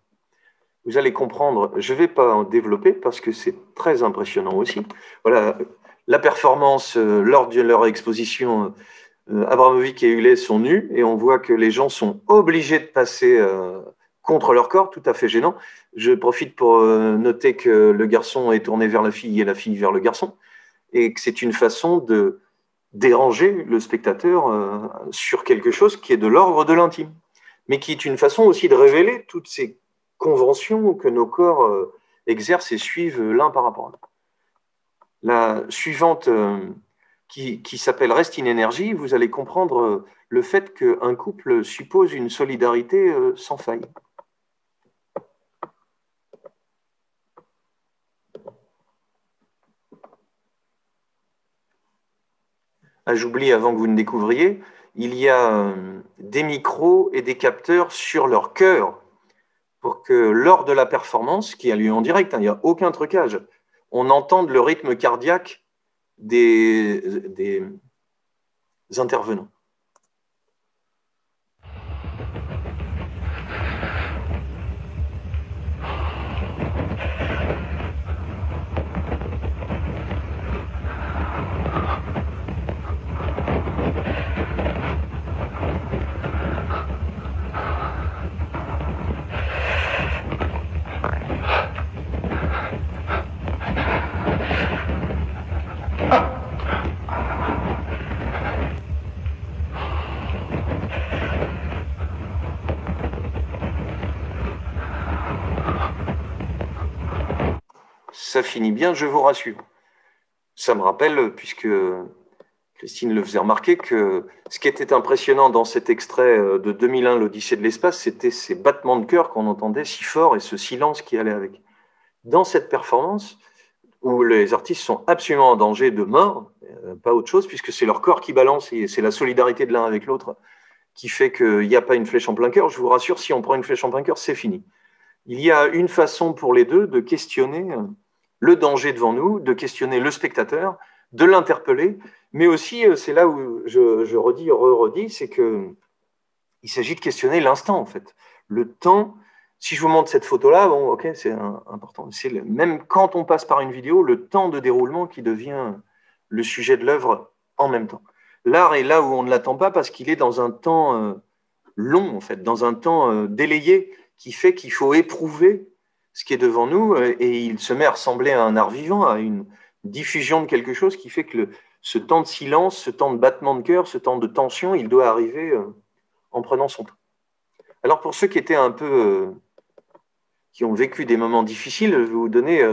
Vous allez comprendre, je ne vais pas en développer parce que c'est très impressionnant aussi. Voilà, la performance lors de leur exposition, Abramovic et Houlet sont nus et on voit que les gens sont obligés de passer contre leur corps, tout à fait gênant. Je profite pour noter que le garçon est tourné vers la fille et la fille vers le garçon et que c'est une façon de déranger le spectateur sur quelque chose qui est de l'ordre de l'intime, mais qui est une façon aussi de révéler toutes ces conventions que nos corps exercent et suivent l'un par rapport à l'autre. La suivante, qui s'appelle Rest in Energy, vous allez comprendre le fait qu'un couple suppose une solidarité sans faille. Ah, j'oublie avant que vous ne découvriez, il y a des micros et des capteurs sur leur cœur pour que lors de la performance, qui a lieu en direct, il n'y a aucun trucage, on entende le rythme cardiaque des intervenants. Ça finit bien, je vous rassure. Ça me rappelle, puisque Christine le faisait remarquer, que ce qui était impressionnant dans cet extrait de 2001, l'Odyssée de l'espace, c'était ces battements de cœur qu'on entendait si fort et ce silence qui allait avec. Dans cette performance, où les artistes sont absolument en danger de mort, pas autre chose, puisque c'est leur corps qui balance et c'est la solidarité de l'un avec l'autre qui fait qu'il n'y a pas une flèche en plein cœur. Je vous rassure, si on prend une flèche en plein cœur, c'est fini. Il y a une façon pour les deux de questionner le danger devant nous, de questionner le spectateur, de l'interpeller, mais aussi, c'est là où je redis, c'est qu'il s'agit de questionner l'instant, en fait. Le temps, si je vous montre cette photo-là, bon, ok, c'est important. C'est même quand on passe par une vidéo, le temps de déroulement qui devient le sujet de l'œuvre en même temps. L'art est là où on ne l'attend pas parce qu'il est dans un temps long, en fait, dans un temps délayé, qui fait qu'il faut éprouver ce qui est devant nous, et il se met à ressembler à un art vivant, à une diffusion de quelque chose qui fait que ce temps de silence, ce temps de battement de cœur, ce temps de tension, il doit arriver en prenant son temps. Alors pour ceux qui étaient un peu, qui ont vécu des moments difficiles, je vais vous donner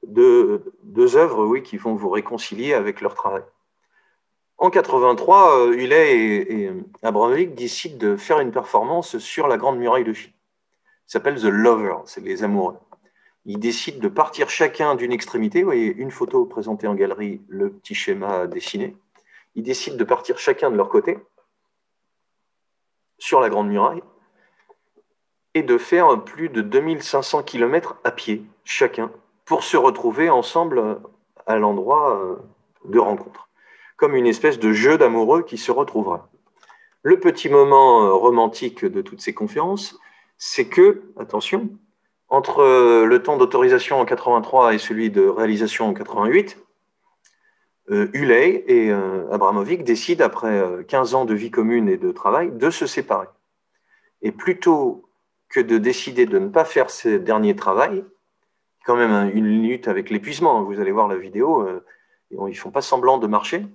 deux œuvres, oui, qui vont vous réconcilier avec leur travail. En 83, Huley et Abramovic décident de faire une performance sur la Grande Muraille de Chine. Ça s'appelle The Lover, c'est les amoureux. Ils décident de partir chacun d'une extrémité. Vous voyez une photo présentée en galerie, le petit schéma dessiné. Ils décident de partir chacun de leur côté sur la Grande Muraille et de faire plus de 2500 km à pied, chacun, pour se retrouver ensemble à l'endroit de rencontre, comme une espèce de jeu d'amoureux qui se retrouvera. Le petit moment romantique de toutes ces conférences, c'est que, attention, entre le temps d'autorisation en 83 et celui de réalisation en 88, Huley et Abramovic décident, après 15 ans de vie commune et de travail, de se séparer. Et plutôt que de décider de ne pas faire ce dernier travail, quand même une lutte avec l'épuisement, vous allez voir la vidéo, ils ne font pas semblant de marcher,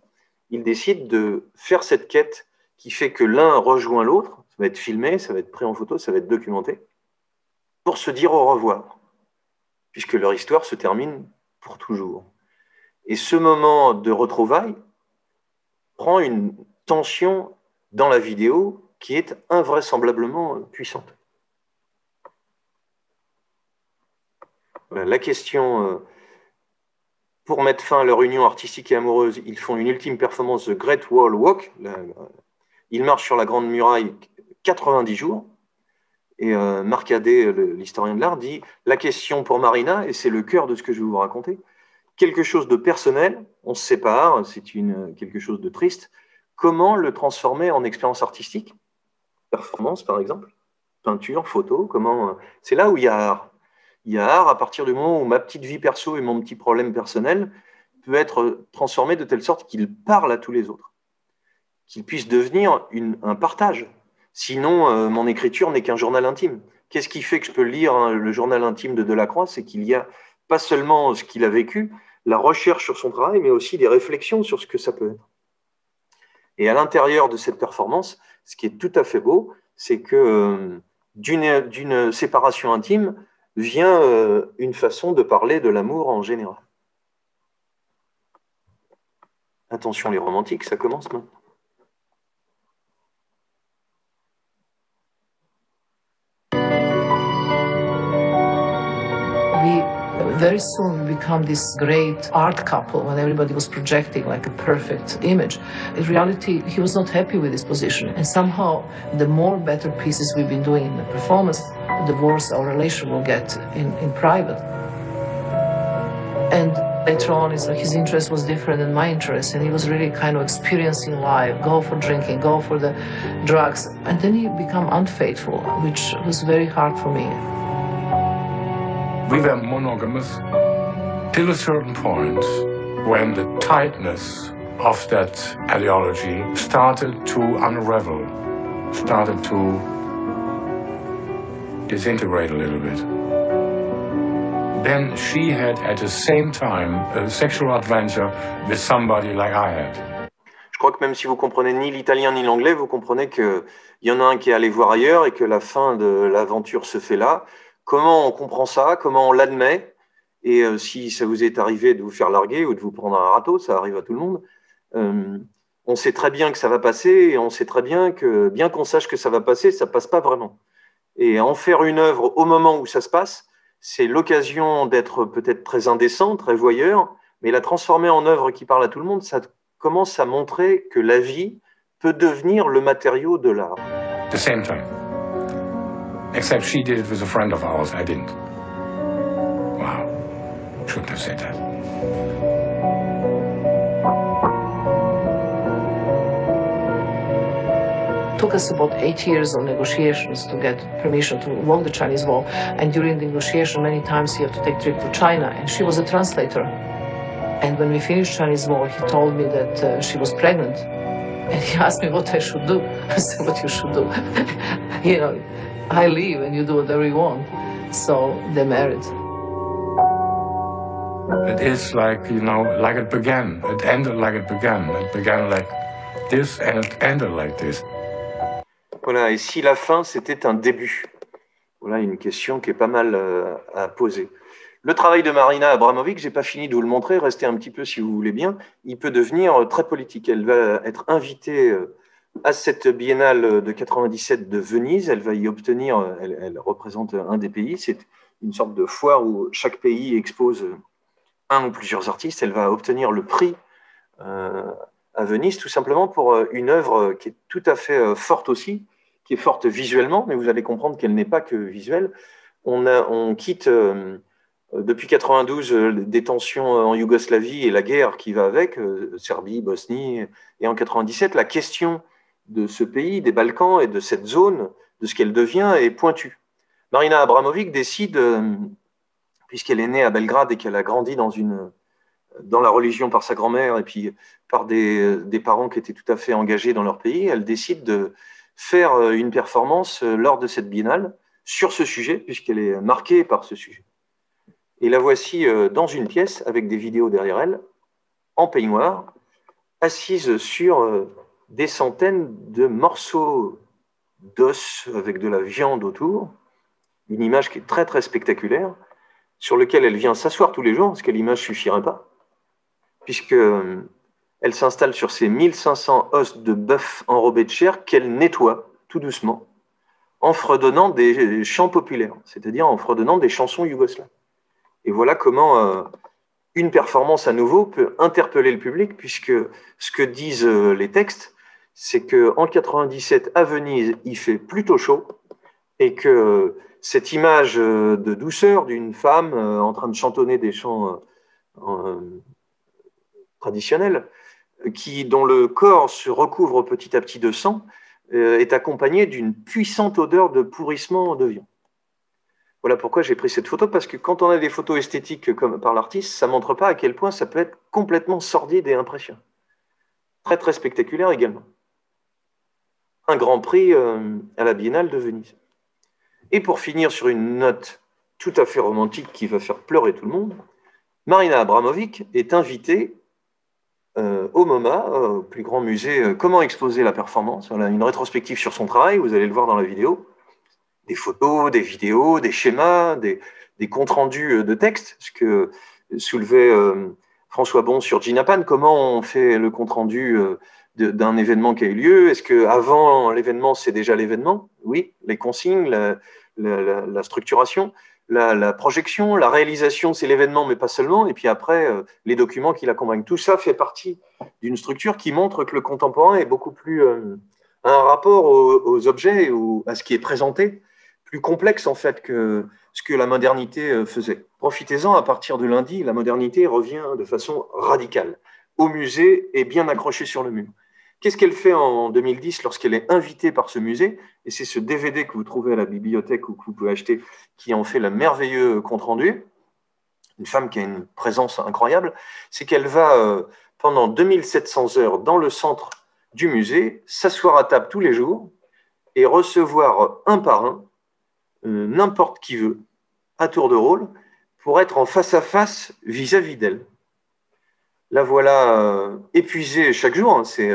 ils décident de faire cette quête qui fait que l'un rejoint l'autre, ça va être filmé, ça va être pris en photo, ça va être documenté, pour se dire au revoir, puisque leur histoire se termine pour toujours. Et ce moment de retrouvailles prend une tension dans la vidéo qui est invraisemblablement puissante. Voilà, la question, pour mettre fin à leur union artistique et amoureuse, ils font une ultime performance, The Great Wall Walk. Ils marchent sur la Grande Muraille 90 jours. Et Marc Hadet, l'historien de l'art, dit « La question pour Marina, et c'est le cœur de ce que je vais vous raconter, quelque chose de personnel, on se sépare, c'est quelque chose de triste. Comment le transformer en expérience artistique? Performance, par exemple, peinture, photo, comment... C'est là où il y a art. Il y a art à partir du moment où ma petite vie perso et mon petit problème personnel peut être transformé de telle sorte qu'il parle à tous les autres, qu'il puisse devenir un partage. Sinon, mon écriture n'est qu'un journal intime. Qu'est-ce qui fait que je peux lire le journal intime de Delacroix? C'est qu'il y a pas seulement ce qu'il a vécu, la recherche sur son travail, mais aussi des réflexions sur ce que ça peut être. Et à l'intérieur de cette performance, ce qui est tout à fait beau, c'est que d'une séparation intime vient une façon de parler de l'amour en général. Attention les romantiques, ça commence maintenant. Very soon we become this great art couple when everybody was projecting like a perfect image. In reality, he was not happy with this position. And somehow, the more better pieces we've been doing in the performance, the worse our relation will get in private. And later on, it's like his interest was different than my interest, and he was really kind of experiencing life, go for drinking, go for the drugs. And then he became unfaithful, which was very hard for me. We were monogamous till a certain point when the tightness of that ideology started to unravel, started to disintegrate a little bit. Then she had at the same time a sexual adventure with somebody like I had. Je crois que même si vous comprenez ni l'italien ni l'anglais, vous comprenez qu'il y en a un qui est allé voir ailleurs et que la fin de l'aventure se fait là. Comment on comprend ça? Comment on l'admet? Et si ça vous est arrivé de vous faire larguer ou de vous prendre un râteau, ça arrive à tout le monde, on sait très bien que ça va passer et on sait très bien qu'on sache que ça va passer, ça ne passe pas vraiment. Et en faire une œuvre au moment où ça se passe, c'est l'occasion d'être peut-être très indécent, très voyeur, mais la transformer en œuvre qui parle à tout le monde, ça commence à montrer que la vie peut devenir le matériau de l'art. The same time. Except she did it with a friend of ours, I didn't. Wow, shouldn't have said that. It took us about 8 years of negotiations to get permission to walk the Chinese Wall, and during the negotiation many times you have to take a trip to China, and she was a translator. And when we finished Chinese Wall, he told me that she was pregnant, and he asked me what I should do. I said, what you should do? You know, I leave and you do whatever you want. So they married. It is like, you know, like it began. It ended like it began. It began like this and it ended like this. Voilà, et si la fin, c'était un début? Voilà une question qui est pas mal à poser. Le travail de Marina Abramovic, je n'ai pas fini de vous le montrer, restez un petit peu si vous voulez bien, il peut devenir très politique. Elle va être invitée à cette biennale de 97 de Venise, elle va y obtenir, elle représente un des pays, c'est une sorte de foire où chaque pays expose un ou plusieurs artistes, elle va obtenir le prix à Venise, tout simplement pour une œuvre qui est tout à fait forte aussi, qui est forte visuellement, mais vous allez comprendre qu'elle n'est pas que visuelle. On quitte depuis 92 des tensions en Yougoslavie et la guerre qui va avec, Serbie, Bosnie, et en 97, la question de ce pays, des Balkans et de cette zone, de ce qu'elle devient, est pointue. Marina Abramovic décide, puisqu'elle est née à Belgrade et qu'elle a grandi dans la religion par sa grand-mère et puis par des parents qui étaient tout à fait engagés dans leur pays, elle décide de faire une performance lors de cette biennale sur ce sujet, puisqu'elle est marquée par ce sujet. Et la voici dans une pièce avec des vidéos derrière elle, en peignoir, assise sur des centaines de morceaux d'os avec de la viande autour, une image qui est très très spectaculaire, sur lequel elle vient s'asseoir tous les jours, parce que l'image ne suffirait pas, puisqu'elle s'installe sur ces 1500 os de bœuf enrobés de chair qu'elle nettoie tout doucement, en fredonnant des chants populaires, c'est-à-dire en fredonnant des chansons yougoslaves. Et voilà comment une performance à nouveau peut interpeller le public, puisque ce que disent les textes, c'est qu'en 97, à Venise, il fait plutôt chaud, et que cette image de douceur d'une femme en train de chantonner des chants traditionnels, dont le corps se recouvre petit à petit de sang, est accompagnée d'une puissante odeur de pourrissement de viande. Voilà pourquoi j'ai pris cette photo, parce que quand on a des photos esthétiques comme par l'artiste, ça ne montre pas à quel point ça peut être complètement sordide et impressionnant. Très, très spectaculaire également. Un grand prix à la Biennale de Venise. Et pour finir sur une note tout à fait romantique qui va faire pleurer tout le monde, Marina Abramovic est invitée au MoMA, au plus grand musée Comment exposer la performance. Voilà, une rétrospective sur son travail, vous allez le voir dans la vidéo. Des photos, des vidéos, des schémas, des comptes rendus de texte, ce que soulevait François Bon sur Ginapan. Comment on fait le compte rendu d'un événement qui a eu lieu? Est-ce qu'avant l'événement, c'est déjà l'événement? Oui, les consignes, la structuration, la projection, la réalisation, c'est l'événement, mais pas seulement. Et puis après, les documents qui l'accompagnent. Tout ça fait partie d'une structure qui montre que le contemporain est beaucoup plus un rapport aux objets ou à ce qui est présenté, plus complexe en fait que ce que la modernité faisait. Profitez-en, à partir de lundi, la modernité revient de façon radicale au musée et bien accrochée sur le mur. Qu'est-ce qu'elle fait en 2010 lorsqu'elle est invitée par ce musée? Et c'est ce DVD que vous trouvez à la bibliothèque ou que vous pouvez acheter qui en fait le merveilleux compte-rendu. Une femme qui a une présence incroyable. C'est qu'elle va, pendant 2700 heures dans le centre du musée, s'asseoir à table tous les jours et recevoir un par un n'importe qui veut, à tour de rôle, pour être en face-à-face vis-à-vis d'elle. La voilà épuisée chaque jour, hein, c'est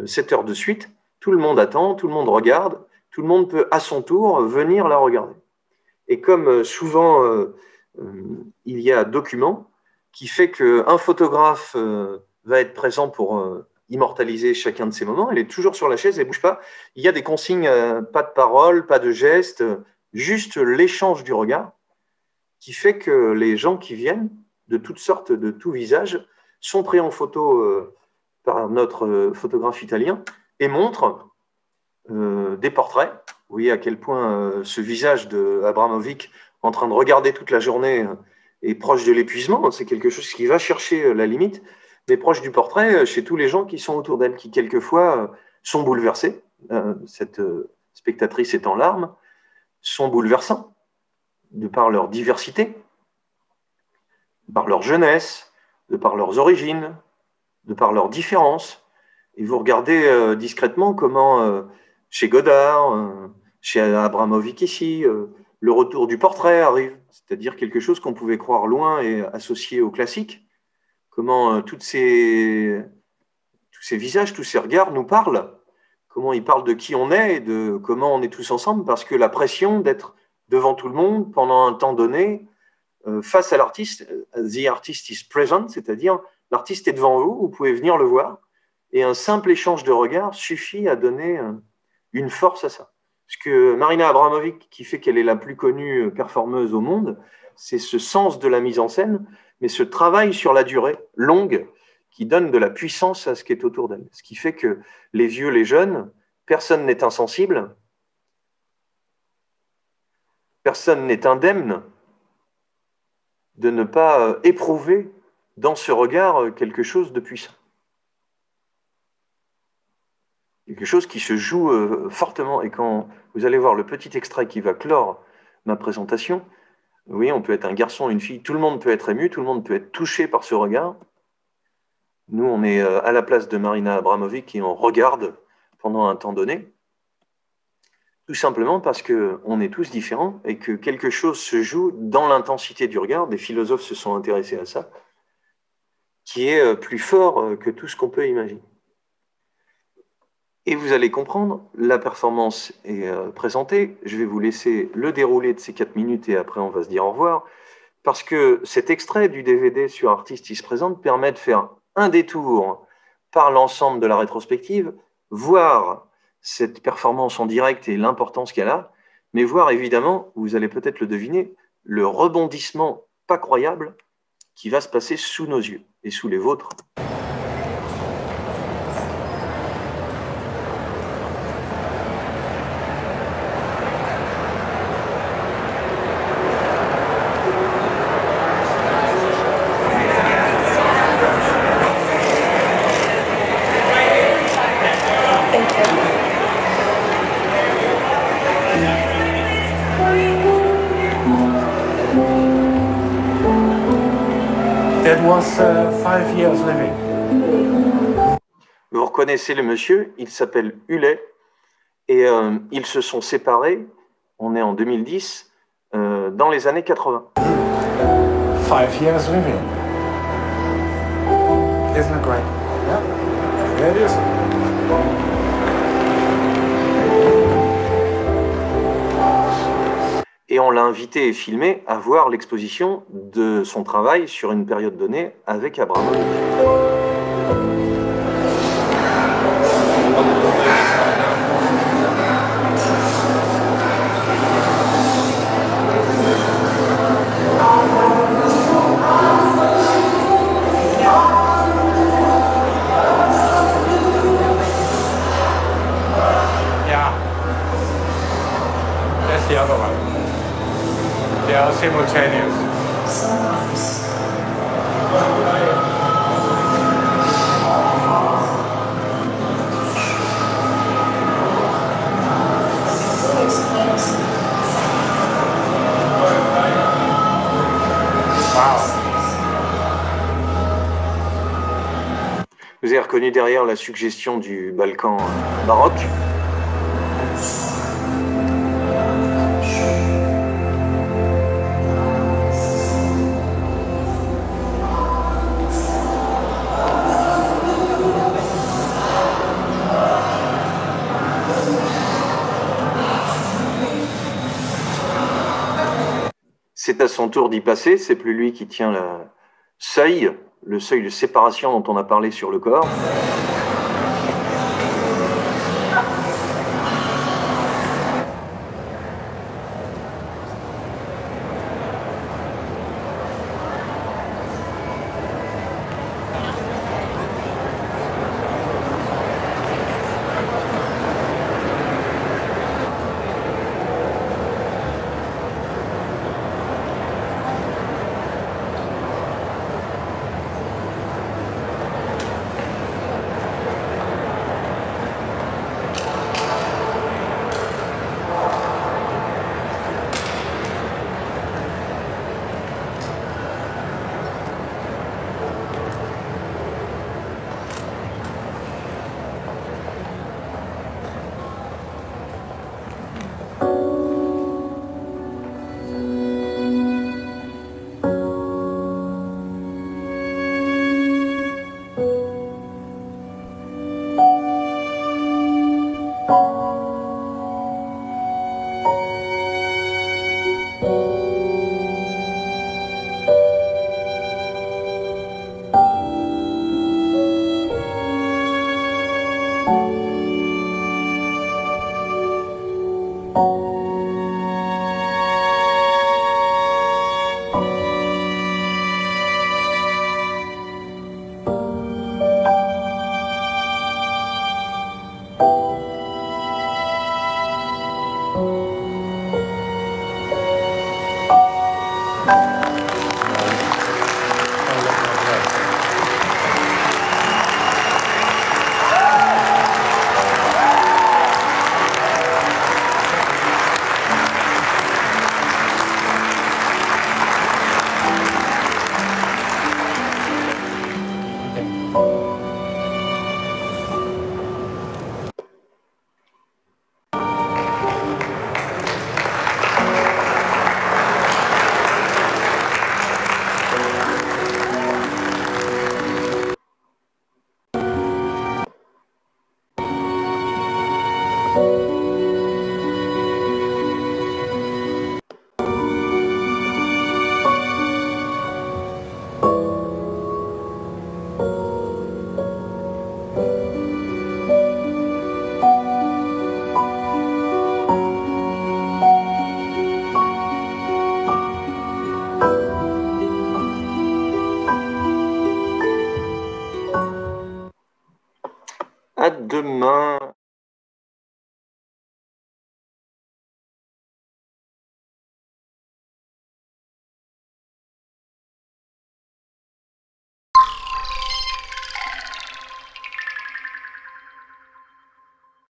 7 heures de suite, tout le monde attend, tout le monde regarde, tout le monde peut à son tour venir la regarder. Et comme souvent il y a document qui fait qu'un photographe va être présent pour immortaliser chacun de ces moments, elle est toujours sur la chaise, elle ne bouge pas, il y a des consignes, pas de parole, pas de geste, juste l'échange du regard, qui fait que les gens qui viennent, de toutes sortes, de tout visage, sont pris en photo par notre photographe italien et montrent des portraits. Vous voyez à quel point ce visage d'Abramovic, en train de regarder toute la journée, est proche de l'épuisement. C'est quelque chose qui va chercher la limite, mais proche du portrait chez tous les gens qui sont autour d'elle, qui quelquefois sont bouleversés. Cette spectatrice est en larmes, sont bouleversants de par leur diversité, de par leur jeunesse, de par leurs origines, de par leurs différences. Et vous regardez discrètement comment, chez Godard, chez Abramovic ici, le retour du portrait arrive, c'est-à-dire quelque chose qu'on pouvait croire loin et associé au classique. Comment tous ces visages, tous ces regards nous parlent, comment ils parlent de qui on est et de comment on est tous ensemble, parce que la pression d'être devant tout le monde pendant un temps donné face à l'artiste, the artist is present, c'est-à-dire l'artiste est devant vous, vous pouvez venir le voir, et un simple échange de regards suffit à donner une force à ça. Ce que Marina Abramovic, qui fait qu'elle est la plus connue performeuse au monde, c'est ce sens de la mise en scène, mais ce travail sur la durée longue qui donne de la puissance à ce qui est autour d'elle. Ce qui fait que les vieux, les jeunes, personne n'est insensible, personne n'est indemne de ne pas éprouver dans ce regard quelque chose de puissant. Quelque chose qui se joue fortement. Et quand vous allez voir le petit extrait qui va clore ma présentation, vous voyez, on peut être un garçon, une fille, tout le monde peut être ému, tout le monde peut être touché par ce regard. Nous, on est à la place de Marina Abramovic et on regarde pendant un temps donné, tout simplement parce qu'on est tous différents et que quelque chose se joue dans l'intensité du regard. Des philosophes se sont intéressés à ça, qui est plus fort que tout ce qu'on peut imaginer. Et vous allez comprendre, la performance est présentée. Je vais vous laisser le déroulé de ces 4 minutes et après on va se dire au revoir. Parce que cet extrait du DVD sur Artist is Present permet de faire un détour par l'ensemble de la rétrospective, voir cette performance en direct et l'importance qu'elle a, mais voir évidemment, vous allez peut-être le deviner, le rebondissement pas croyable qui va se passer sous nos yeux et sous les vôtres. That was 5 years living. Vous reconnaissez le monsieur, il s'appelle Huley et ils se sont séparés, on est en 2010, dans les années 80. 5 years living. Isn't it great? Yeah. There it is. Et on l'a invité et filmé à voir l'exposition de son travail sur une période donnée avec Abramovic. Yeah. That's the other one. They are simultaneous. Wow. Vous avez reconnu derrière la suggestion du Balkan baroque. C'est à son tour d'y passer, c'est plus lui qui tient le seuil de séparation dont on a parlé sur le corps. Thank you.